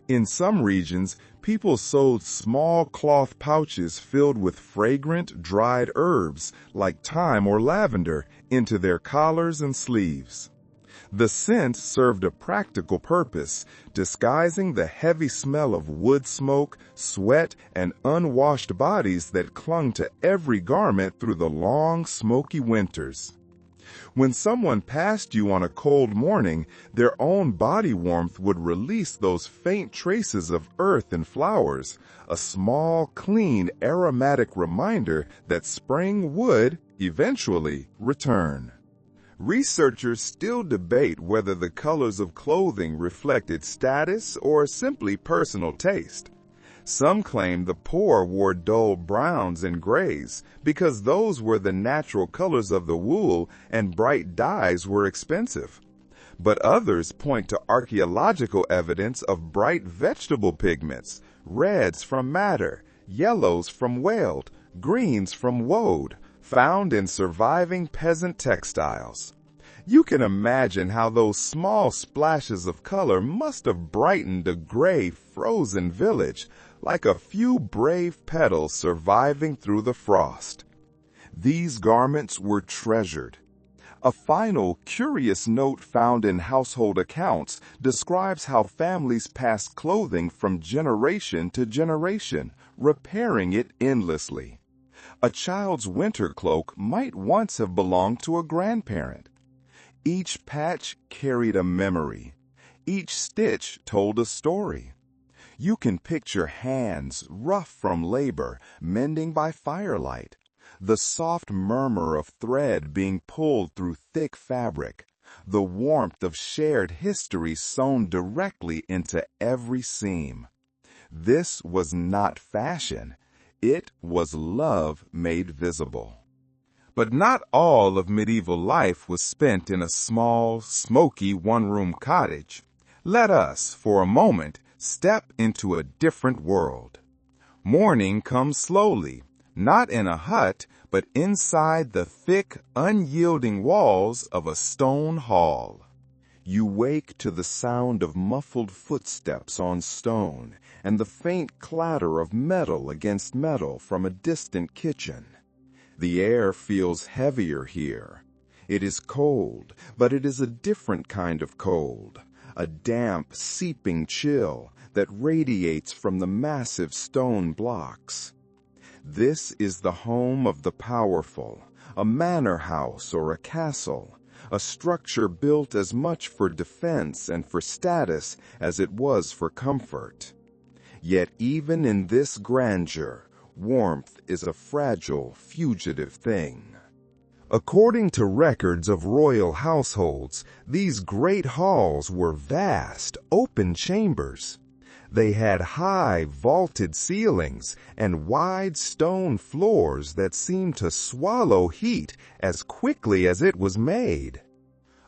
In some regions, people sewed small cloth pouches filled with fragrant, dried herbs like thyme or lavender into their collars and sleeves. The scent served a practical purpose, disguising the heavy smell of wood smoke, sweat, and unwashed bodies that clung to every garment through the long, smoky winters. When someone passed you on a cold morning, their own body warmth would release those faint traces of earth and flowers, a small, clean, aromatic reminder that spring would, eventually, return. Researchers still debate whether the colors of clothing reflected status or simply personal taste. Some claim the poor wore dull browns and grays because those were the natural colors of the wool and bright dyes were expensive. But others point to archaeological evidence of bright vegetable pigments, reds from madder, yellows from whaled, greens from woad, found in surviving peasant textiles. You can imagine how those small splashes of color must have brightened a gray, frozen village, like a few brave petals surviving through the frost. These garments were treasured. A final, curious note found in household accounts describes how families passed clothing from generation to generation, repairing it endlessly. A child's winter cloak might once have belonged to a grandparent. Each patch carried a memory. Each stitch told a story. You can picture hands, rough from labor, mending by firelight, the soft murmur of thread being pulled through thick fabric, the warmth of shared history sewn directly into every seam. This was not fashion. It was love made visible. But not all of medieval life was spent in a small, smoky one-room cottage. Let us, for a moment, step into a different world. Morning comes slowly, not in a hut, but inside the thick, unyielding walls of a stone hall. You wake to the sound of muffled footsteps on stone and the faint clatter of metal against metal from a distant kitchen. The air feels heavier here. It is cold, but it is a different kind of cold, a damp, seeping chill that radiates from the massive stone blocks. This is the home of the powerful, a manor house or a castle, a structure built as much for defense and for status as it was for comfort. Yet even in this grandeur, warmth is a fragile, fugitive thing. According to records of royal households, these great halls were vast, open chambers. They had high, vaulted ceilings and wide stone floors that seemed to swallow heat as quickly as it was made.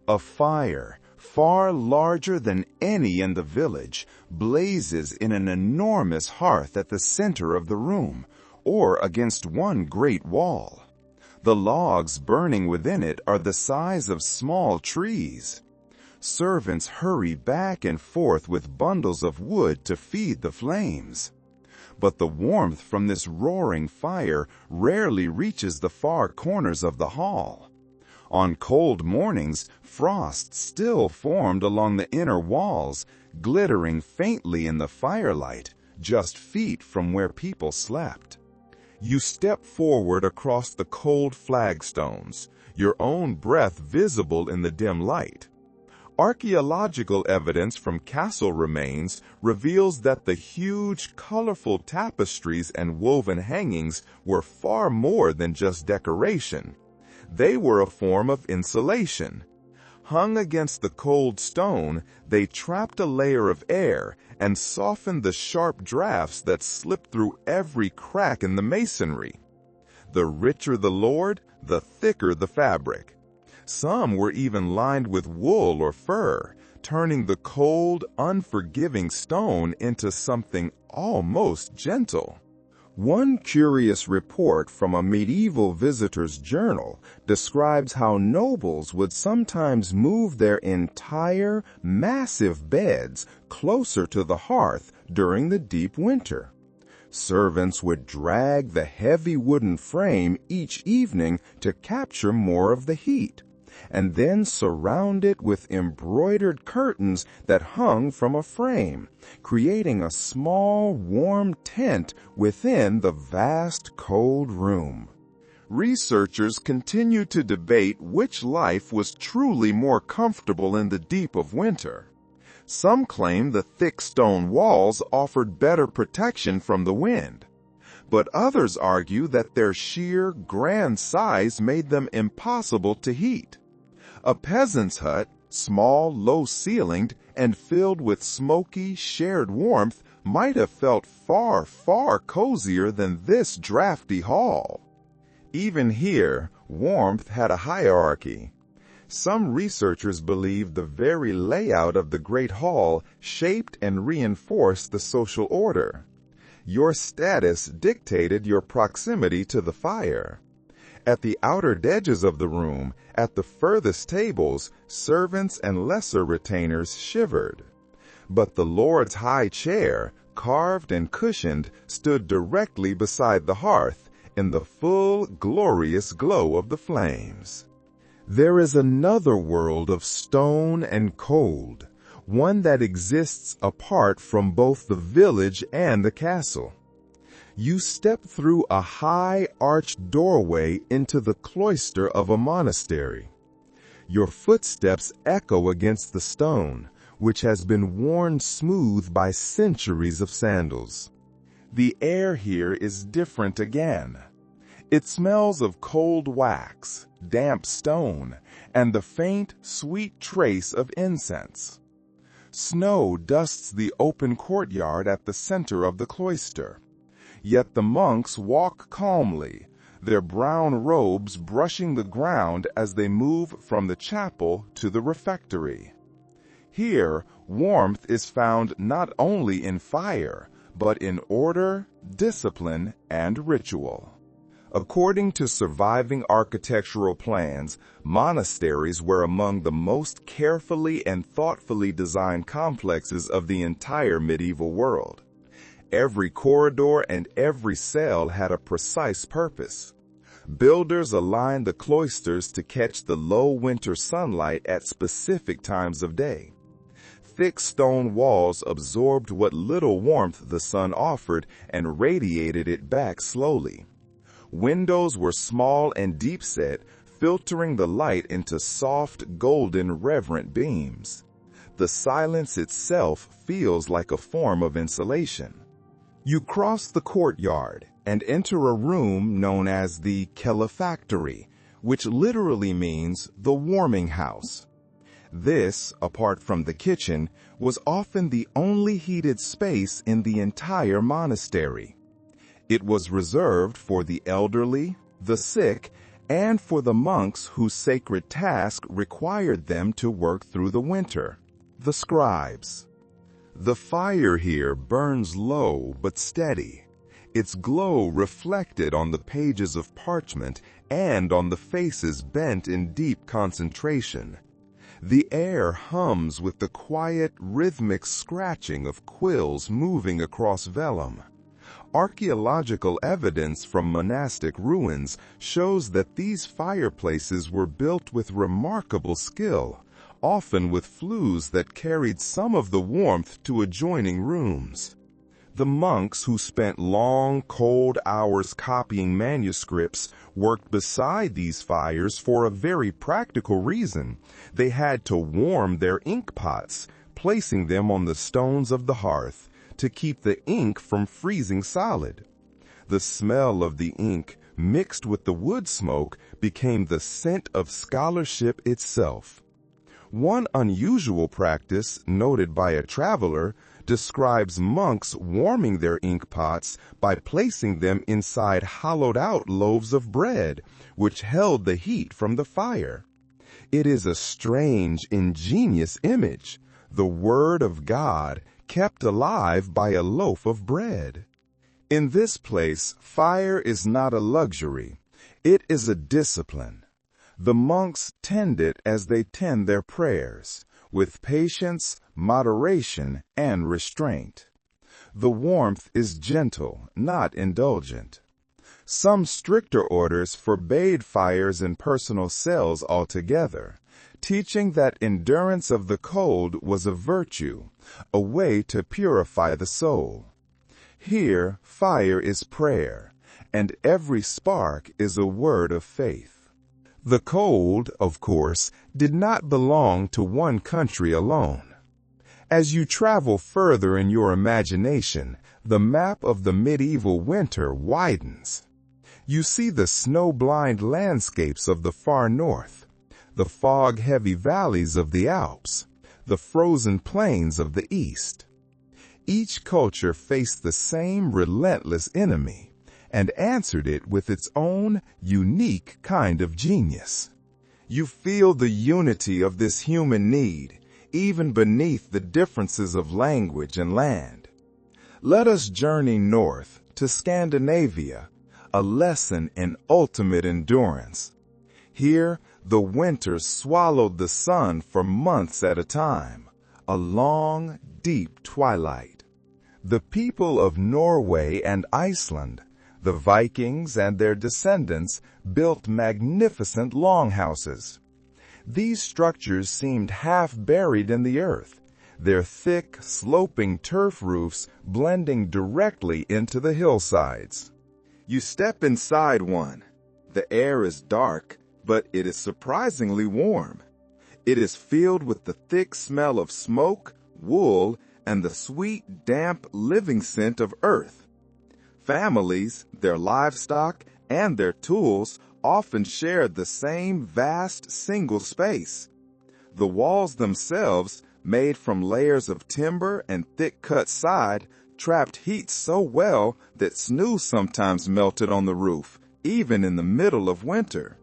A fire, far larger than any in the village, blazes in an enormous hearth at the center of the room, or against one great wall. The logs burning within it are the size of small trees. Servants hurry back and forth with bundles of wood to feed the flames. But the warmth from this roaring fire rarely reaches the far corners of the hall. On cold mornings, frost still formed along the inner walls, glittering faintly in the firelight, just feet from where people slept. You step forward across the cold flagstones, your own breath visible in the dim light. Archaeological evidence from castle remains reveals that the huge, colorful tapestries and woven hangings were far more than just decoration. They were a form of insulation. Hung against the cold stone, they trapped a layer of air and softened the sharp drafts that slipped through every crack in the masonry. The richer the lord, the thicker the fabric. Some were even lined with wool or fur, turning the cold, unforgiving stone into something almost gentle. One curious report from a medieval visitor's journal describes how nobles would sometimes move their entire, massive beds closer to the hearth during the deep winter. Servants would drag the heavy wooden frame each evening to capture more of the heat, and then surround it with embroidered curtains that hung from a frame, creating a small, warm tent within the vast, cold room. Researchers continue to debate which life was truly more comfortable in the deep of winter. Some claim the thick stone walls offered better protection from the wind, but others argue that their sheer, grand size made them impossible to heat. A peasant's hut, small, low-ceilinged, and filled with smoky, shared warmth, might have felt far, far cozier than this drafty hall. Even here, warmth had a hierarchy. Some researchers believe the very layout of the Great Hall shaped and reinforced the social order. Your status dictated your proximity to the fire. At the outer edges of the room, at the furthest tables, servants and lesser retainers shivered. But the Lord's high chair, carved and cushioned, stood directly beside the hearth, in the full, glorious glow of the flames. There is another world of stone and cold, one that exists apart from both the village and the castle. You step through a high arched doorway into the cloister of a monastery. Your footsteps echo against the stone, which has been worn smooth by centuries of sandals. The air here is different again. It smells of cold wax, damp stone, and the faint, sweet trace of incense. Snow dusts the open courtyard at the center of the cloister. Yet the monks walk calmly, their brown robes brushing the ground as they move from the chapel to the refectory. Here, warmth is found not only in fire, but in order, discipline, and ritual. According to surviving architectural plans, monasteries were among the most carefully and thoughtfully designed complexes of the entire medieval world. Every corridor and every cell had a precise purpose. Builders aligned the cloisters to catch the low winter sunlight at specific times of day. Thick stone walls absorbed what little warmth the sun offered and radiated it back slowly. Windows were small and deep-set, filtering the light into soft, golden, reverent beams. The silence itself feels like a form of insulation. You cross the courtyard and enter a room known as the calefactory, which literally means the warming house. This, apart from the kitchen, was often the only heated space in the entire monastery. It was reserved for the elderly, the sick, and for the monks whose sacred task required them to work through the winter, the scribes. The fire here burns low but steady, its glow reflected on the pages of parchment and on the faces bent in deep concentration. The air hums with the quiet, rhythmic scratching of quills moving across vellum. Archaeological evidence from monastic ruins shows that these fireplaces were built with remarkable skill, often with flues that carried some of the warmth to adjoining rooms. The monks who spent long, cold hours copying manuscripts worked beside these fires for a very practical reason. They had to warm their ink pots, placing them on the stones of the hearth to keep the ink from freezing solid. The smell of the ink mixed with the wood smoke became the scent of scholarship itself. One unusual practice noted by a traveler describes monks warming their ink pots by placing them inside hollowed-out loaves of bread, which held the heat from the fire. It is a strange, ingenious image, the Word of God kept alive by a loaf of bread. In this place, fire is not a luxury. It is a discipline. The monks tend it as they tend their prayers, with patience, moderation, and restraint. The warmth is gentle, not indulgent. Some stricter orders forbade fires in personal cells altogether, teaching that endurance of the cold was a virtue, a way to purify the soul. Here, fire is prayer, and every spark is a word of faith. The cold, of course, did not belong to one country alone. As you travel further in your imagination, the map of the medieval winter widens. You see the snow-blind landscapes of the far north, the fog-heavy valleys of the Alps, the frozen plains of the east. Each culture faced the same relentless enemy and answered it with its own unique kind of genius. You feel the unity of this human need, even beneath the differences of language and land. Let us journey north to Scandinavia, a lesson in ultimate endurance. Here, the winter swallowed the sun for months at a time, a long, deep twilight. The people of Norway and Iceland, the Vikings and their descendants, built magnificent longhouses. These structures seemed half buried in the earth, their thick, sloping turf roofs blending directly into the hillsides. You step inside one. The air is dark, but it is surprisingly warm. It is filled with the thick smell of smoke, wool, and the sweet, damp, living scent of earth. Families, their livestock, and their tools often shared the same vast single space. The walls themselves, made from layers of timber and thick-cut side, trapped heat so well that snow sometimes melted on the roof, even in the middle of winter.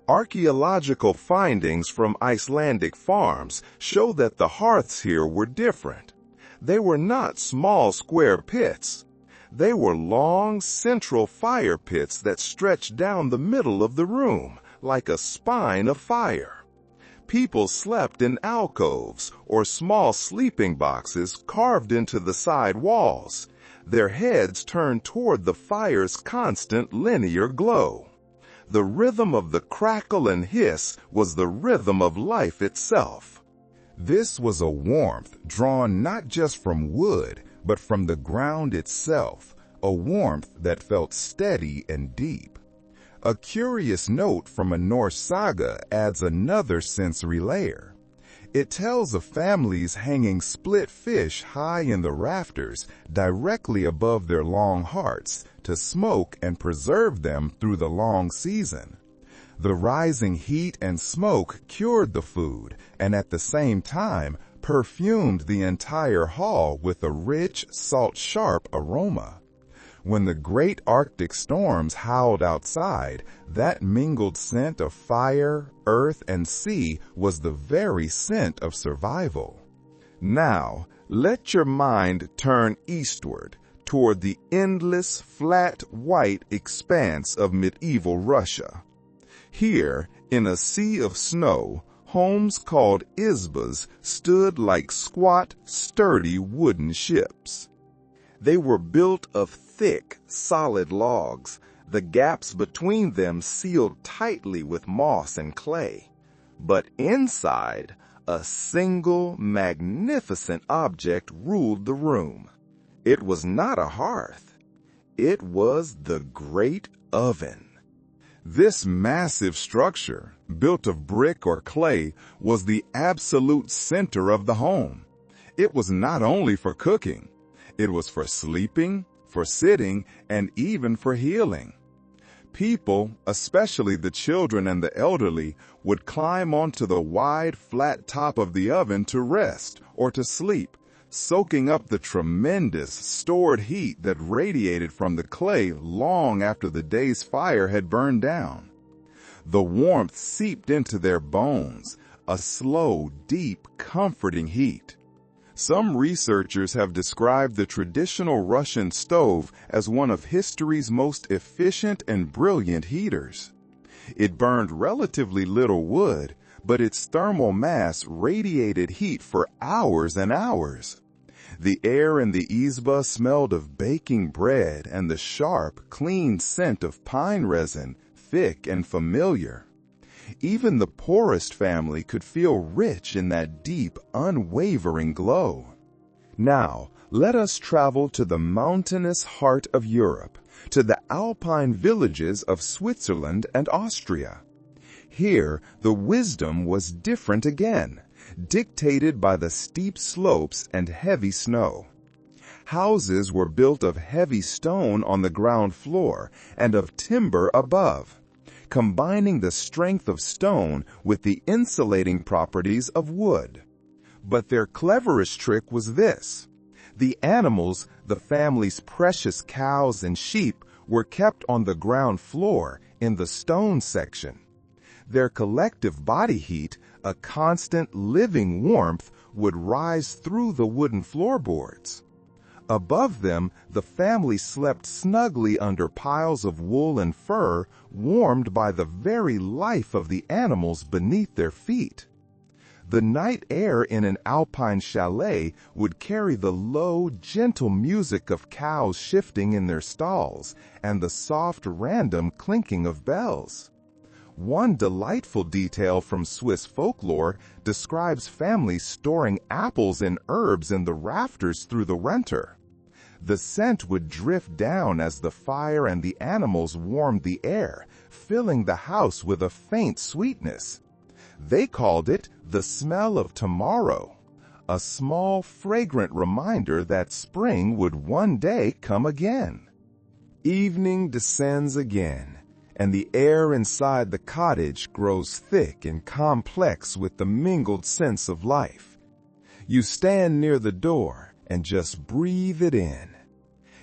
Archaeological findings from Icelandic farms show that the hearths here were different. They were not small square pits. They were long central fire pits that stretched down the middle of the room like a spine of fire. People slept in alcoves or small sleeping boxes carved into the side walls, their heads turned toward the fire's constant linear glow. The rhythm of the crackle and hiss was the rhythm of life itself. This was a warmth drawn not just from wood, but from the ground itself, a warmth that felt steady and deep. A curious note from a Norse saga adds another sensory layer. It tells of families hanging split fish high in the rafters directly above their long hearths to smoke and preserve them through the long season. The rising heat and smoke cured the food and at the same time perfumed the entire hall with a rich, salt-sharp aroma. When the great Arctic storms howled outside, that mingled scent of fire, earth, and sea was the very scent of survival. Now, let your mind turn eastward toward the endless, flat, white expanse of medieval Russia. Here, in a sea of snow, homes called izbas stood like squat, sturdy wooden ships. They were built of thick, solid logs, the gaps between them sealed tightly with moss and clay. But inside, a single, magnificent object ruled the room. It was not a hearth. It was the great oven. This massive structure, built of brick or clay, was the absolute center of the home. It was not only for cooking. It was for sleeping, for sitting, and even for healing. People, especially the children and the elderly, would climb onto the wide, flat top of the oven to rest or to sleep, soaking up the tremendous stored heat that radiated from the clay long after the day's fire had burned down. The warmth seeped into their bones, a slow, deep, comforting heat. Some researchers have described the traditional Russian stove as one of history's most efficient and brilliant heaters. It burned relatively little wood, but its thermal mass radiated heat for hours and hours. The air in the izba smelled of baking bread and the sharp, clean scent of pine resin, thick and familiar. Even the poorest family could feel rich in that deep, unwavering glow. Now, let us travel to the mountainous heart of Europe, to the alpine villages of Switzerland and Austria. Here, the wisdom was different again, dictated by the steep slopes and heavy snow. Houses were built of heavy stone on the ground floor and of timber above, combining the strength of stone with the insulating properties of wood. But their cleverest trick was this. The animals, the family's precious cows and sheep, were kept on the ground floor in the stone section. Their collective body heat, a constant living warmth, would rise through the wooden floorboards. Above them, the family slept snugly under piles of wool and fur, warmed by the very life of the animals beneath their feet. The night air in an alpine chalet would carry the low, gentle music of cows shifting in their stalls and the soft, random clinking of bells. One delightful detail from Swiss folklore describes families storing apples and herbs in the rafters through the winter. The scent would drift down as the fire and the animals warmed the air, filling the house with a faint sweetness. They called it the smell of tomorrow, a small, fragrant reminder that spring would one day come again. Evening descends again, and the air inside the cottage grows thick and complex with the mingled sense of life. You stand near the door and just breathe it in.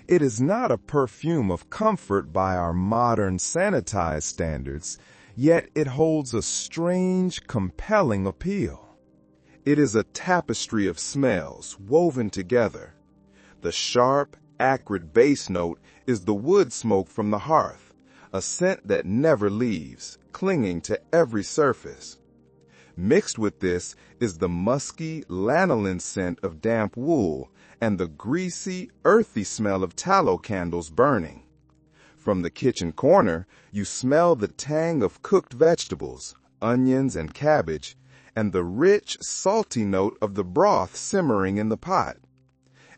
It is not a perfume of comfort by our modern sanitized standards, yet it holds a strange, compelling appeal. It is a tapestry of smells woven together. The sharp, acrid bass note is the wood smoke from the hearth, a scent that never leaves, clinging to every surface. Mixed with this is the musky, lanolin scent of damp wool and the greasy, earthy smell of tallow candles burning. From the kitchen corner, you smell the tang of cooked vegetables, onions and cabbage, and the rich, salty note of the broth simmering in the pot.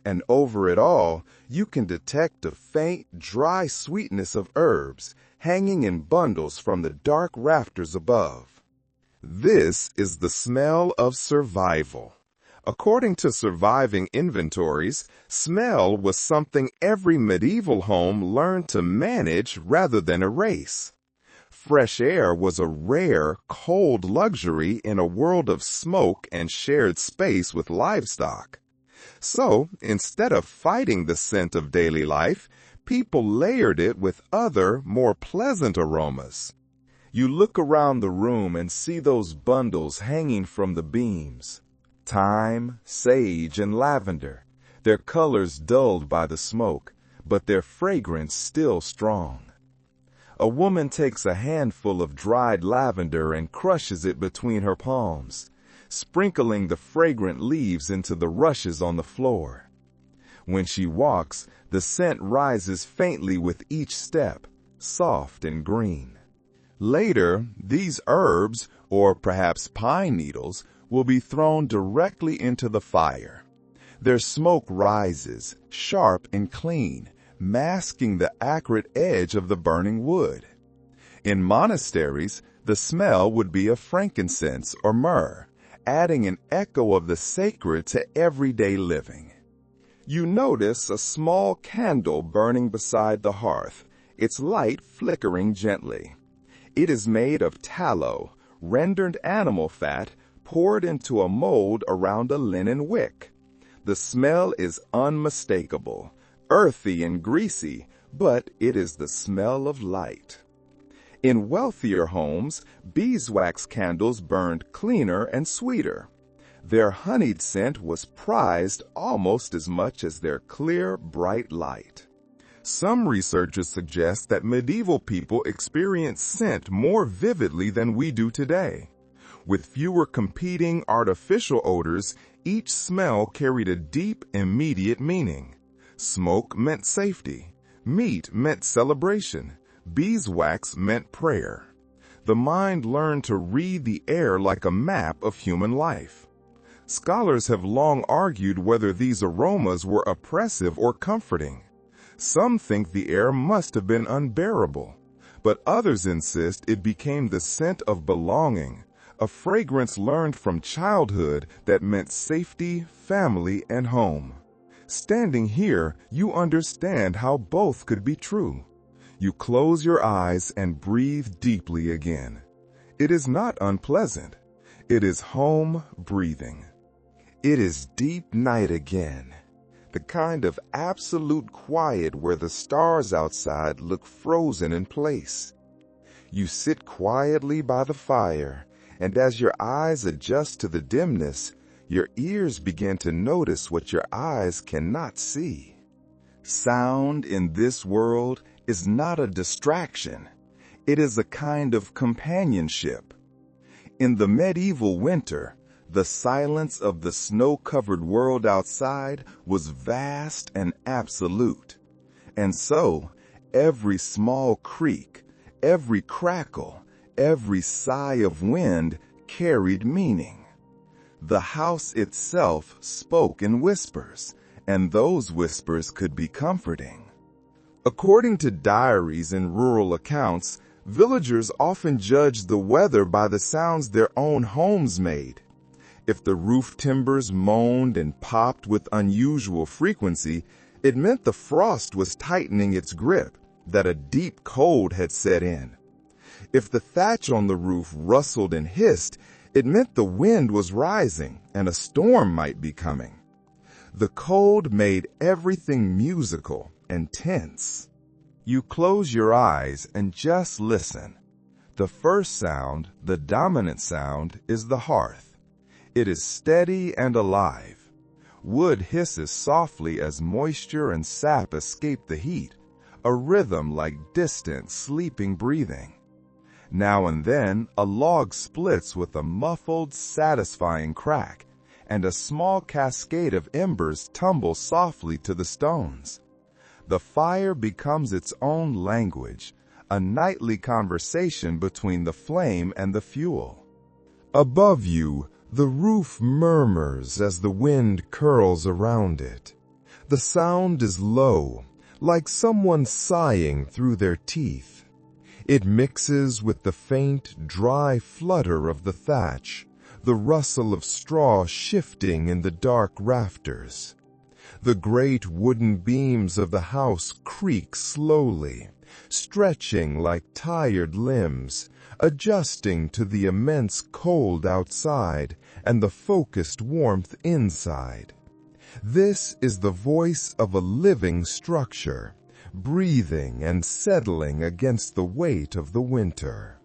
And over it all, you can detect a faint, dry sweetness of herbs hanging in bundles from the dark rafters above. This is the smell of survival. According to surviving inventories, smell was something every medieval home learned to manage rather than erase. Fresh air was a rare, cold luxury in a world of smoke and shared space with livestock. So, instead of fighting the scent of daily life, people layered it with other, more pleasant aromas. You look around the room and see those bundles hanging from the beams. Thyme, sage, and lavender, their colors dulled by the smoke, but their fragrance still strong. A woman takes a handful of dried lavender and crushes it between her palms, sprinkling the fragrant leaves into the rushes on the floor. When she walks, the scent rises faintly with each step, soft and green. Later, these herbs, or perhaps pine needles, will be thrown directly into the fire. Their smoke rises, sharp and clean, masking the acrid edge of the burning wood. In monasteries, the smell would be of frankincense or myrrh, adding an echo of the sacred to everyday living. You notice a small candle burning beside the hearth, its light flickering gently. It is made of tallow, rendered animal fat, poured into a mold around a linen wick. The smell is unmistakable, earthy and greasy, but it is the smell of light. In wealthier homes, beeswax candles burned cleaner and sweeter. Their honeyed scent was prized almost as much as their clear, bright light. Some researchers suggest that medieval people experienced scent more vividly than we do today. With fewer competing artificial odors, each smell carried a deep, immediate meaning. Smoke meant safety. Meat meant celebration. Beeswax meant prayer. The mind learned to read the air like a map of human life. Scholars have long argued whether these aromas were oppressive or comforting. Some think the air must have been unbearable, but others insist it became the scent of belonging, a fragrance learned from childhood that meant safety, family, and home. Standing here, you understand how both could be true. You close your eyes and breathe deeply again. It is not unpleasant. It is home breathing. It is deep night again, the kind of absolute quiet where the stars outside look frozen in place. You sit quietly by the fire, and as your eyes adjust to the dimness, your ears begin to notice what your eyes cannot see. Sound in this world is not a distraction. It is a kind of companionship. In the medieval winter, the silence of the snow-covered world outside was vast and absolute. And so, every small creak, every crackle, every sigh of wind carried meaning. The house itself spoke in whispers, and those whispers could be comforting. According to diaries and rural accounts, villagers often judged the weather by the sounds their own homes made. If the roof timbers moaned and popped with unusual frequency, it meant the frost was tightening its grip, that a deep cold had set in. If the thatch on the roof rustled and hissed, it meant the wind was rising and a storm might be coming. The cold made everything musical and tense. You close your eyes and just listen. The first sound, the dominant sound, is the hearth. It is steady and alive. Wood hisses softly as moisture and sap escape the heat, a rhythm like distant, sleeping breathing. Now and then, a log splits with a muffled, satisfying crack, and a small cascade of embers tumbles softly to the stones. The fire becomes its own language, a nightly conversation between the flame and the fuel. Above you, the roof murmurs as the wind curls around it. The sound is low, like someone sighing through their teeth. It mixes with the faint, dry flutter of the thatch, the rustle of straw shifting in the dark rafters. The great wooden beams of the house creak slowly, stretching like tired limbs, adjusting to the immense cold outside and the focused warmth inside. This is the voice of a living structure, breathing and settling against the weight of the winter.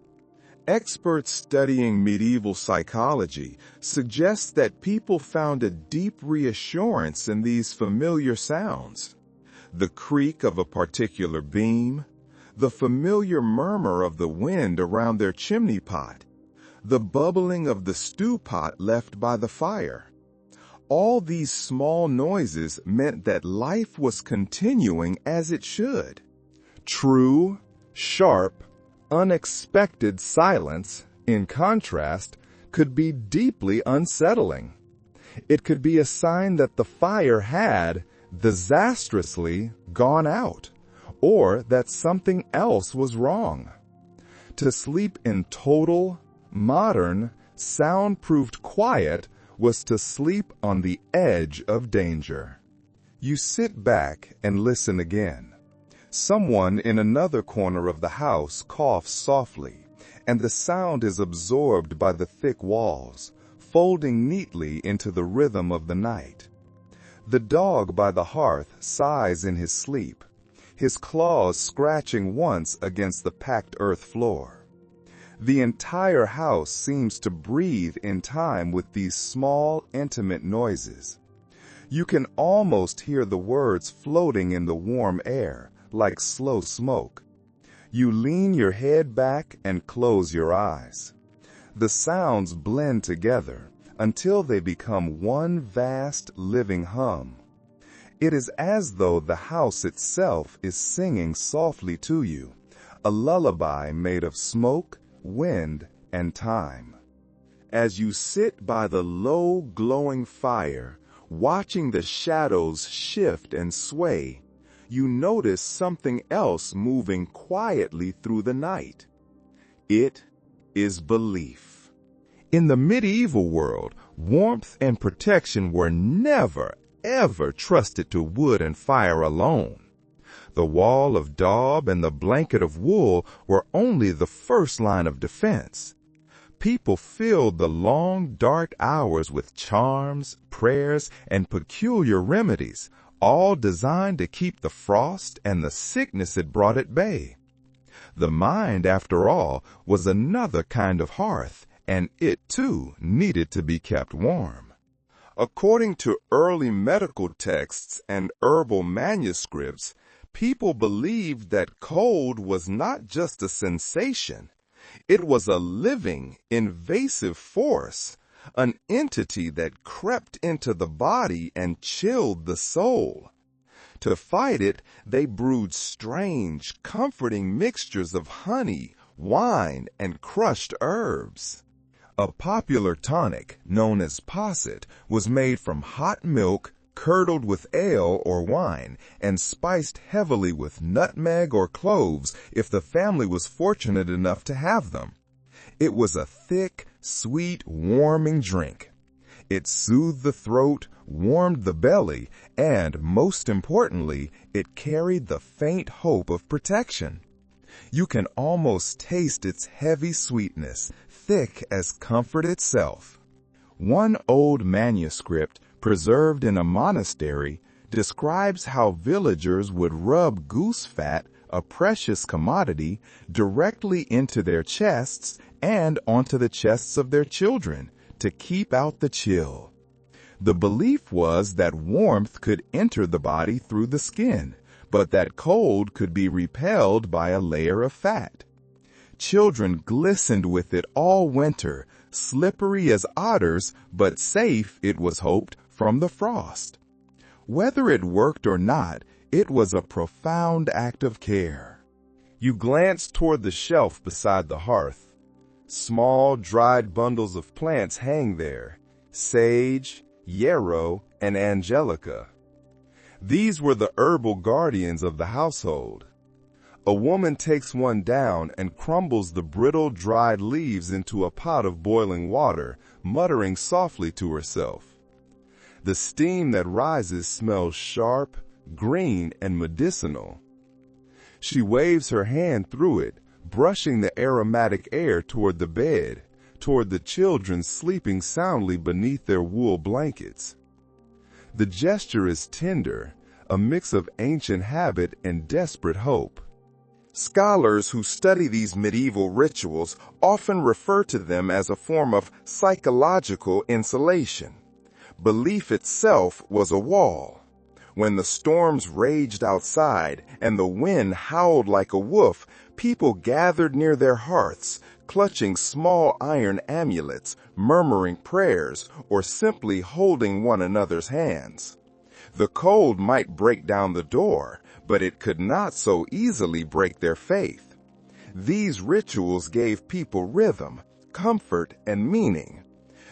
Experts studying medieval psychology suggest that people found a deep reassurance in these familiar sounds. The creak of a particular beam, the familiar murmur of the wind around their chimney pot, the bubbling of the stew pot left by the fire. All these small noises meant that life was continuing as it should. True, sharp, unexpected silence, in contrast, could be deeply unsettling. It could be a sign that the fire had, disastrously, gone out, or that something else was wrong. To sleep in total, modern, soundproofed quiet was to sleep on the edge of danger. You sit back and listen again. Someone in another corner of the house coughs softly, and the sound is absorbed by the thick walls, folding neatly into the rhythm of the night. The dog by the hearth sighs in his sleep, his claws scratching once against the packed earth floor. The entire house seems to breathe in time with these small, intimate noises. You can almost hear the words floating in the warm air, like slow smoke. You lean your head back and close your eyes. The sounds blend together until they become one vast, living hum. It is as though the house itself is singing softly to you, a lullaby made of smoke, wind, and time. As you sit by the low, glowing fire, watching the shadows shift and sway, you notice something else moving quietly through the night. It is belief. In the medieval world, warmth and protection were never, ever trusted to wood and fire alone. The wall of daub and the blanket of wool were only the first line of defense. People filled the long, dark hours with charms, prayers, and peculiar remedies, all designed to keep the frost and the sickness it brought at bay. The mind, after all, was another kind of hearth, and it, too, needed to be kept warm. According to early medical texts and herbal manuscripts, people believed that cold was not just a sensation. It was a living, invasive force, an entity that crept into the body and chilled the soul. To fight it, they brewed strange, comforting mixtures of honey, wine, and crushed herbs. A popular tonic, known as posset, was made from hot milk, curdled with ale or wine, and spiced heavily with nutmeg or cloves if the family was fortunate enough to have them. It was a thick, sweet, warming drink. It soothed the throat, warmed the belly, and, most importantly, it carried the faint hope of protection. You can almost taste its heavy sweetness, thick as comfort itself. One old manuscript, preserved in a monastery, describes how villagers would rub goose fat, a precious commodity, directly into their chests and onto the chests of their children to keep out the chill. The belief was that warmth could enter the body through the skin, but that cold could be repelled by a layer of fat. Children glistened with it all winter, slippery as otters, but safe, it was hoped, from the frost. Whether it worked or not, it was a profound act of care. You glanced toward the shelf beside the hearth. Small, dried bundles of plants hang there: sage, yarrow, and angelica. These were the herbal guardians of the household. A woman takes one down and crumbles the brittle, dried leaves into a pot of boiling water, muttering softly to herself. The steam that rises smells sharp, green, and medicinal. She waves her hand through it, brushing the aromatic air toward the bed, toward the children sleeping soundly beneath their wool blankets. The gesture is tender, a mix of ancient habit and desperate hope. Scholars who study these medieval rituals often refer to them as a form of psychological insulation. Belief itself was a wall. When the storms raged outside and the wind howled like a wolf, people gathered near their hearths, clutching small iron amulets, murmuring prayers, or simply holding one another's hands. The cold might break down the door, but it could not so easily break their faith. These rituals gave people rhythm, comfort, and meaning.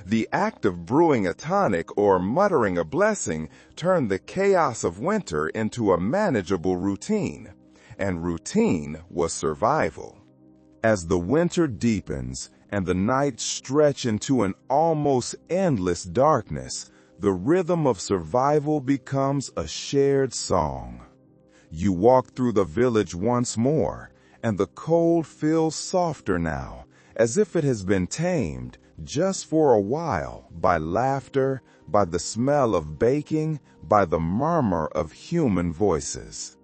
The act of brewing a tonic or muttering a blessing turned the chaos of winter into a manageable routine, and routine was survival. As the winter deepens and the nights stretch into an almost endless darkness, the rhythm of survival becomes a shared song. You walk through the village once more, and the cold feels softer now, as if it has been tamed, just for a while, by laughter, by the smell of baking, by the murmur of human voices.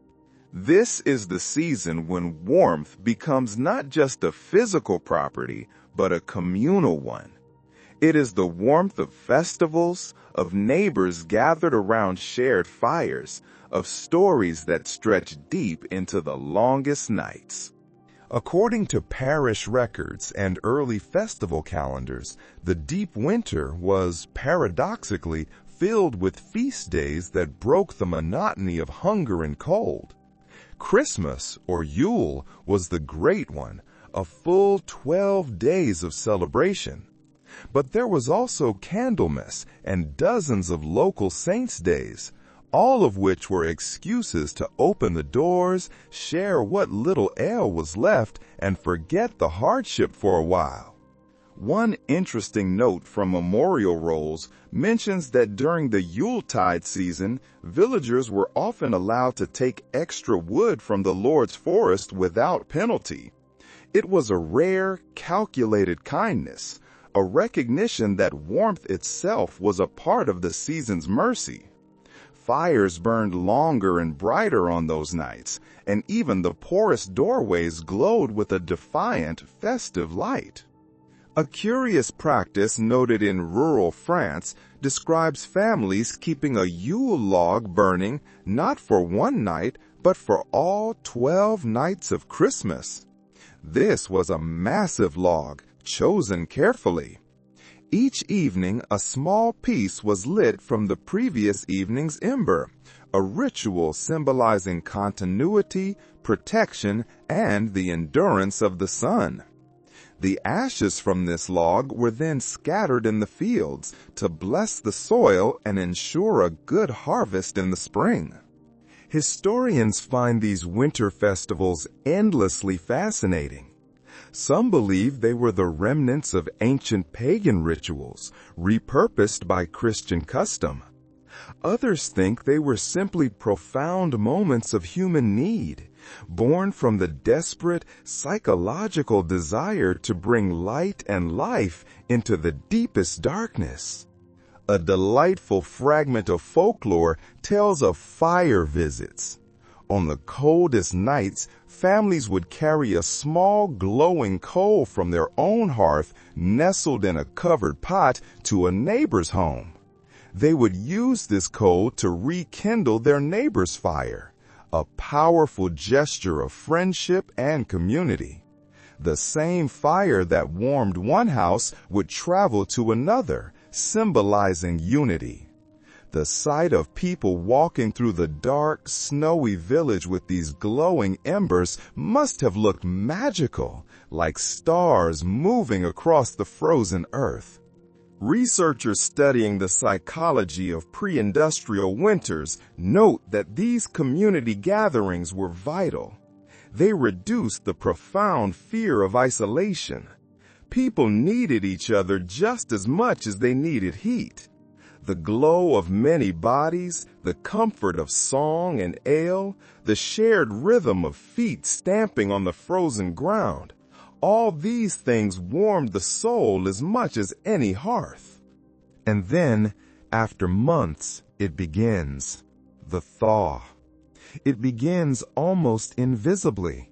This is the season when warmth becomes not just a physical property, but a communal one. It is the warmth of festivals, of neighbors gathered around shared fires, of stories that stretch deep into the longest nights. According to parish records and early festival calendars, the deep winter was, paradoxically, filled with feast days that broke the monotony of hunger and cold. Christmas, or Yule, was the great one, a full 12 days of celebration. But there was also Candlemas and dozens of local saints' days, all of which were excuses to open the doors, share what little ale was left, and forget the hardship for a while. One interesting note from memorial rolls mentions that during the Yuletide season, villagers were often allowed to take extra wood from the Lord's forest without penalty. It was a rare, calculated kindness, a recognition that warmth itself was a part of the season's mercy. Fires burned longer and brighter on those nights, and even the poorest doorways glowed with a defiant, festive light. A curious practice noted in rural France describes families keeping a Yule log burning not for one night, but for all 12 nights of Christmas. This was a massive log, chosen carefully. Each evening, a small piece was lit from the previous evening's ember, a ritual symbolizing continuity, protection, and the endurance of the sun. The ashes from this log were then scattered in the fields to bless the soil and ensure a good harvest in the spring. Historians find these winter festivals endlessly fascinating. Some believe they were the remnants of ancient pagan rituals, repurposed by Christian custom. Others think they were simply profound moments of human need, born from the desperate psychological desire to bring light and life into the deepest darkness. A delightful fragment of folklore tells of fire visits. On the coldest nights, families would carry a small glowing coal from their own hearth nestled in a covered pot to a neighbor's home. They would use this coal to rekindle their neighbor's fire, a powerful gesture of friendship and community. The same fire that warmed one house would travel to another, symbolizing unity. The sight of people walking through the dark, snowy village with these glowing embers must have looked magical, like stars moving across the frozen earth. Researchers studying the psychology of pre-industrial winters note that these community gatherings were vital. They reduced the profound fear of isolation. People needed each other just as much as they needed heat. The glow of many bodies, the comfort of song and ale, the shared rhythm of feet stamping on the frozen ground, all these things warmed the soul as much as any hearth. And then, after months, it begins. The thaw. It begins almost invisibly.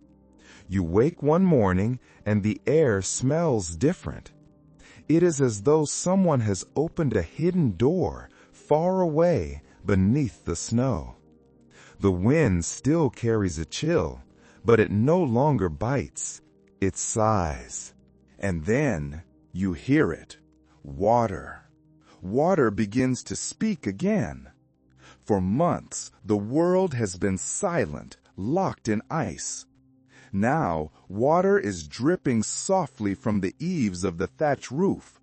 You wake one morning and the air smells different. It is as though someone has opened a hidden door far away beneath the snow. The wind still carries a chill, but it no longer bites. It sighs. And then you hear it. Water. Water begins to speak again. For months, the world has been silent, locked in ice. Now, water is dripping softly from the eaves of the thatch roof,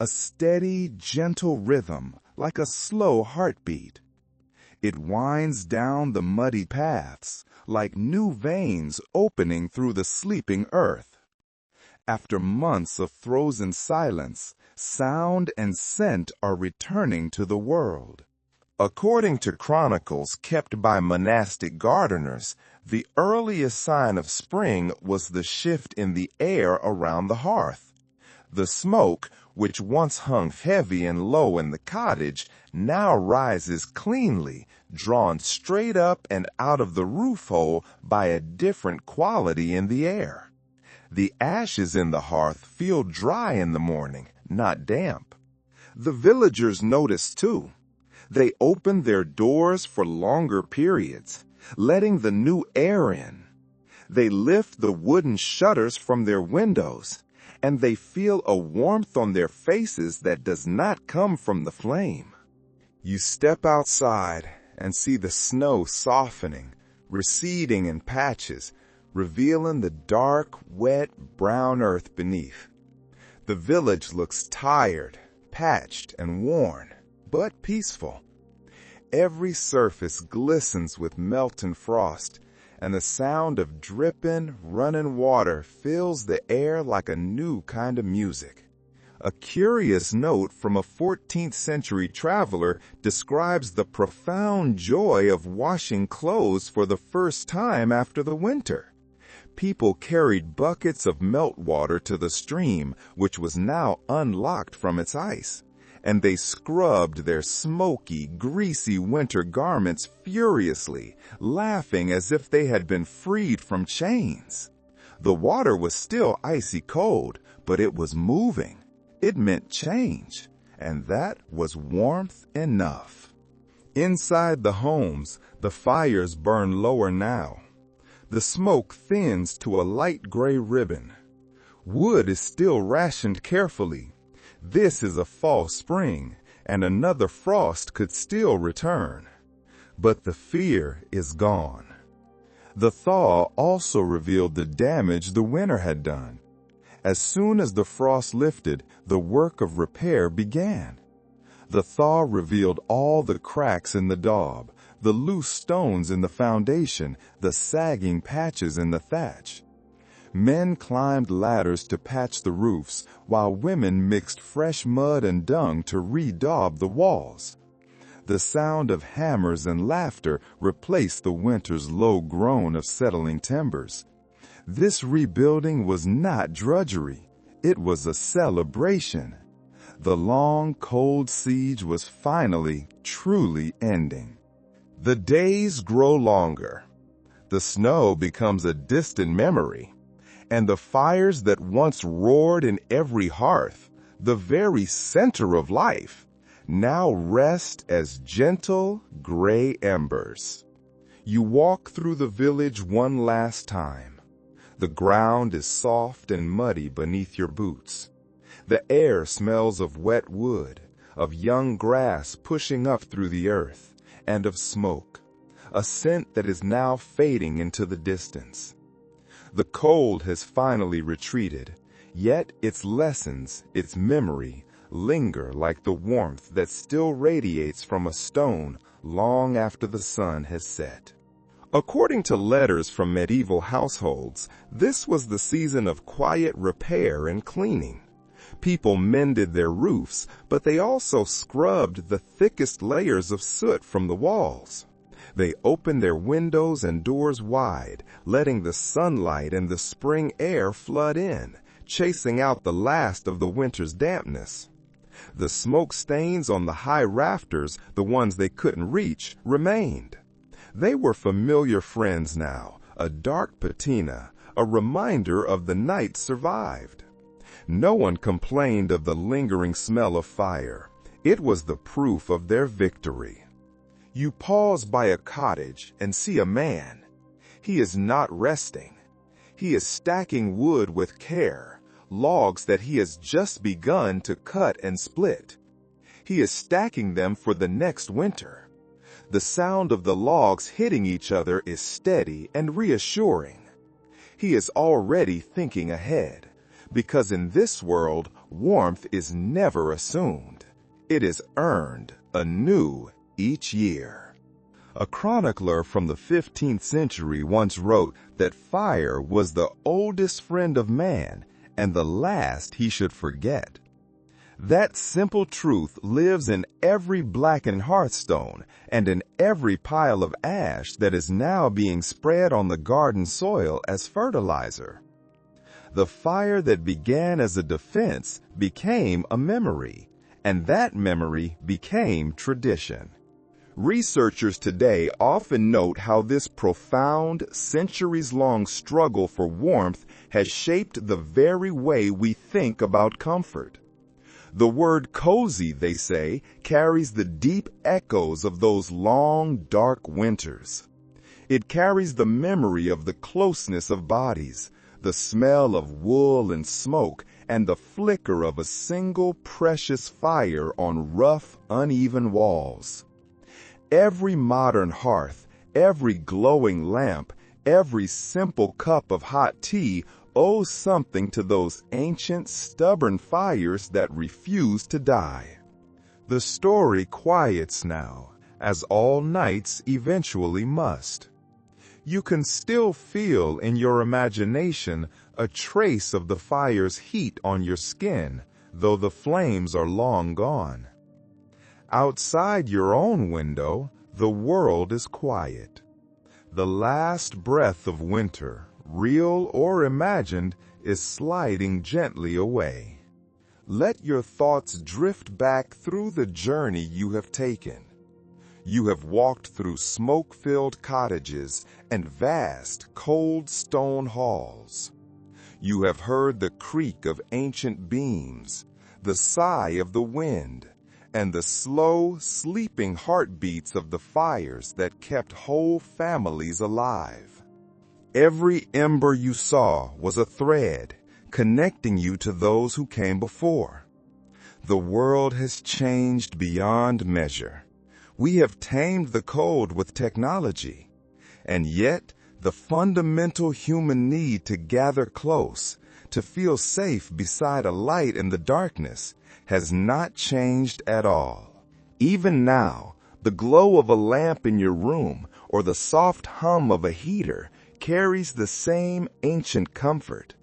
a steady, gentle rhythm, like a slow heartbeat. It winds down the muddy paths, like new veins opening through the sleeping earth. After months of frozen silence, sound and scent are returning to the world. According to chronicles kept by monastic gardeners, the earliest sign of spring was the shift in the air around the hearth. The smoke, which once hung heavy and low in the cottage, now rises cleanly, drawn straight up and out of the roof hole by a different quality in the air. The ashes in the hearth feel dry in the morning, not damp. The villagers notice too. They open their doors for longer periods, letting the new air in. They lift the wooden shutters from their windows, and they feel a warmth on their faces that does not come from the flame. You step outside and see the snow softening, receding in patches, revealing the dark, wet, brown earth beneath. The village looks tired, patched, and worn, but peaceful. Every surface glistens with melting frost, and the sound of dripping, running water fills the air like a new kind of music. A curious note from a 14th century traveler describes the profound joy of washing clothes for the first time after the winter. People carried buckets of meltwater to the stream, which was now unlocked from its ice, and they scrubbed their smoky, greasy winter garments furiously, laughing as if they had been freed from chains. The water was still icy cold, but it was moving. It meant change, and that was warmth enough. Inside the homes, the fires burn lower now. The smoke thins to a light gray ribbon. Wood is still rationed carefully. This is a fall spring, and another frost could still return. But the fear is gone. The thaw also revealed the damage the winter had done. As soon as the frost lifted, the work of repair began. The thaw revealed all the cracks in the daub, the loose stones in the foundation, the sagging patches in the thatch. Men climbed ladders to patch the roofs, while women mixed fresh mud and dung to re-daub the walls. The sound of hammers and laughter replaced the winter's low groan of settling timbers. This rebuilding was not drudgery. It was a celebration. The long, cold siege was finally, truly ending. The days grow longer. The snow becomes a distant memory, and the fires that once roared in every hearth, the very center of life, now rest as gentle, gray embers. You walk through the village one last time. The ground is soft and muddy beneath your boots. The air smells of wet wood, of young grass pushing up through the earth, and of smoke, a scent that is now fading into the distance. The cold has finally retreated, yet its lessons, its memory, linger like the warmth that still radiates from a stone long after the sun has set. According to letters from medieval households, this was the season of quiet repair and cleaning. People mended their roofs, but they also scrubbed the thickest layers of soot from the walls. They opened their windows and doors wide, letting the sunlight and the spring air flood in, chasing out the last of the winter's dampness. The smoke stains on the high rafters, the ones they couldn't reach, remained. They were familiar friends now, a dark patina, a reminder of the night survived. No one complained of the lingering smell of fire. It was the proof of their victory. You pause by a cottage and see a man. He is not resting. He is stacking wood with care, logs that he has just begun to cut and split. He is stacking them for the next winter. The sound of the logs hitting each other is steady and reassuring. He is already thinking ahead, because in this world, warmth is never assumed. It is earned anew each year. A chronicler from the 15th century once wrote that fire was the oldest friend of man and the last he should forget. That simple truth lives in every blackened hearthstone and in every pile of ash that is now being spread on the garden soil as fertilizer. The fire that began as a defense became a memory, and that memory became tradition. Researchers today often note how this profound, centuries-long struggle for warmth has shaped the very way we think about comfort. The word cozy, they say, carries the deep echoes of those long, dark winters. It carries the memory of the closeness of bodies, the smell of wool and smoke, and the flicker of a single precious fire on rough, uneven walls. Every modern hearth, every glowing lamp, every simple cup of hot tea owes something to those ancient, stubborn fires that refuse to die. The story quiets now, as all nights eventually must. You can still feel in your imagination a trace of the fire's heat on your skin, though the flames are long gone. Outside your own window, the world is quiet. The last breath of winter, real or imagined, is sliding gently away. Let your thoughts drift back through the journey you have taken. You have walked through smoke-filled cottages and vast, cold stone halls. You have heard the creak of ancient beams, the sigh of the wind, and the slow, sleeping heartbeats of the fires that kept whole families alive. Every ember you saw was a thread connecting you to those who came before. The world has changed beyond measure. We have tamed the cold with technology, and yet the fundamental human need to gather close, to feel safe beside a light in the darkness, has not changed at all. Even now, the glow of a lamp in your room or the soft hum of a heater carries the same ancient comfort.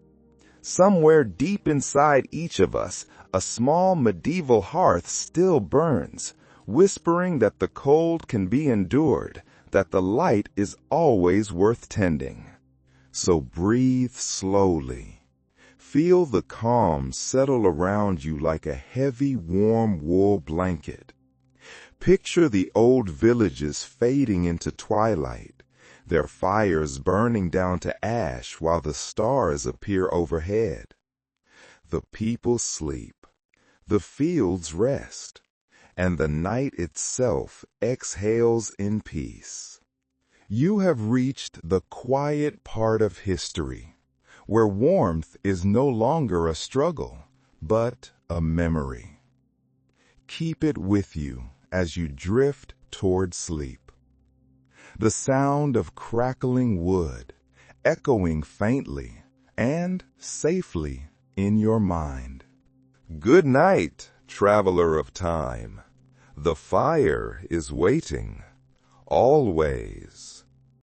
Somewhere deep inside each of us, a small medieval hearth still burns, whispering that the cold can be endured, that the light is always worth tending. So breathe slowly. Feel the calm settle around you like a heavy, warm wool blanket. Picture the old villages fading into twilight, their fires burning down to ash while the stars appear overhead. The people sleep, the fields rest, and the night itself exhales in peace. You have reached the quiet part of history, where warmth is no longer a struggle, but a memory. Keep it with you as you drift toward sleep. The sound of crackling wood, echoing faintly and safely in your mind. Good night, traveler of time. The fire is waiting, always.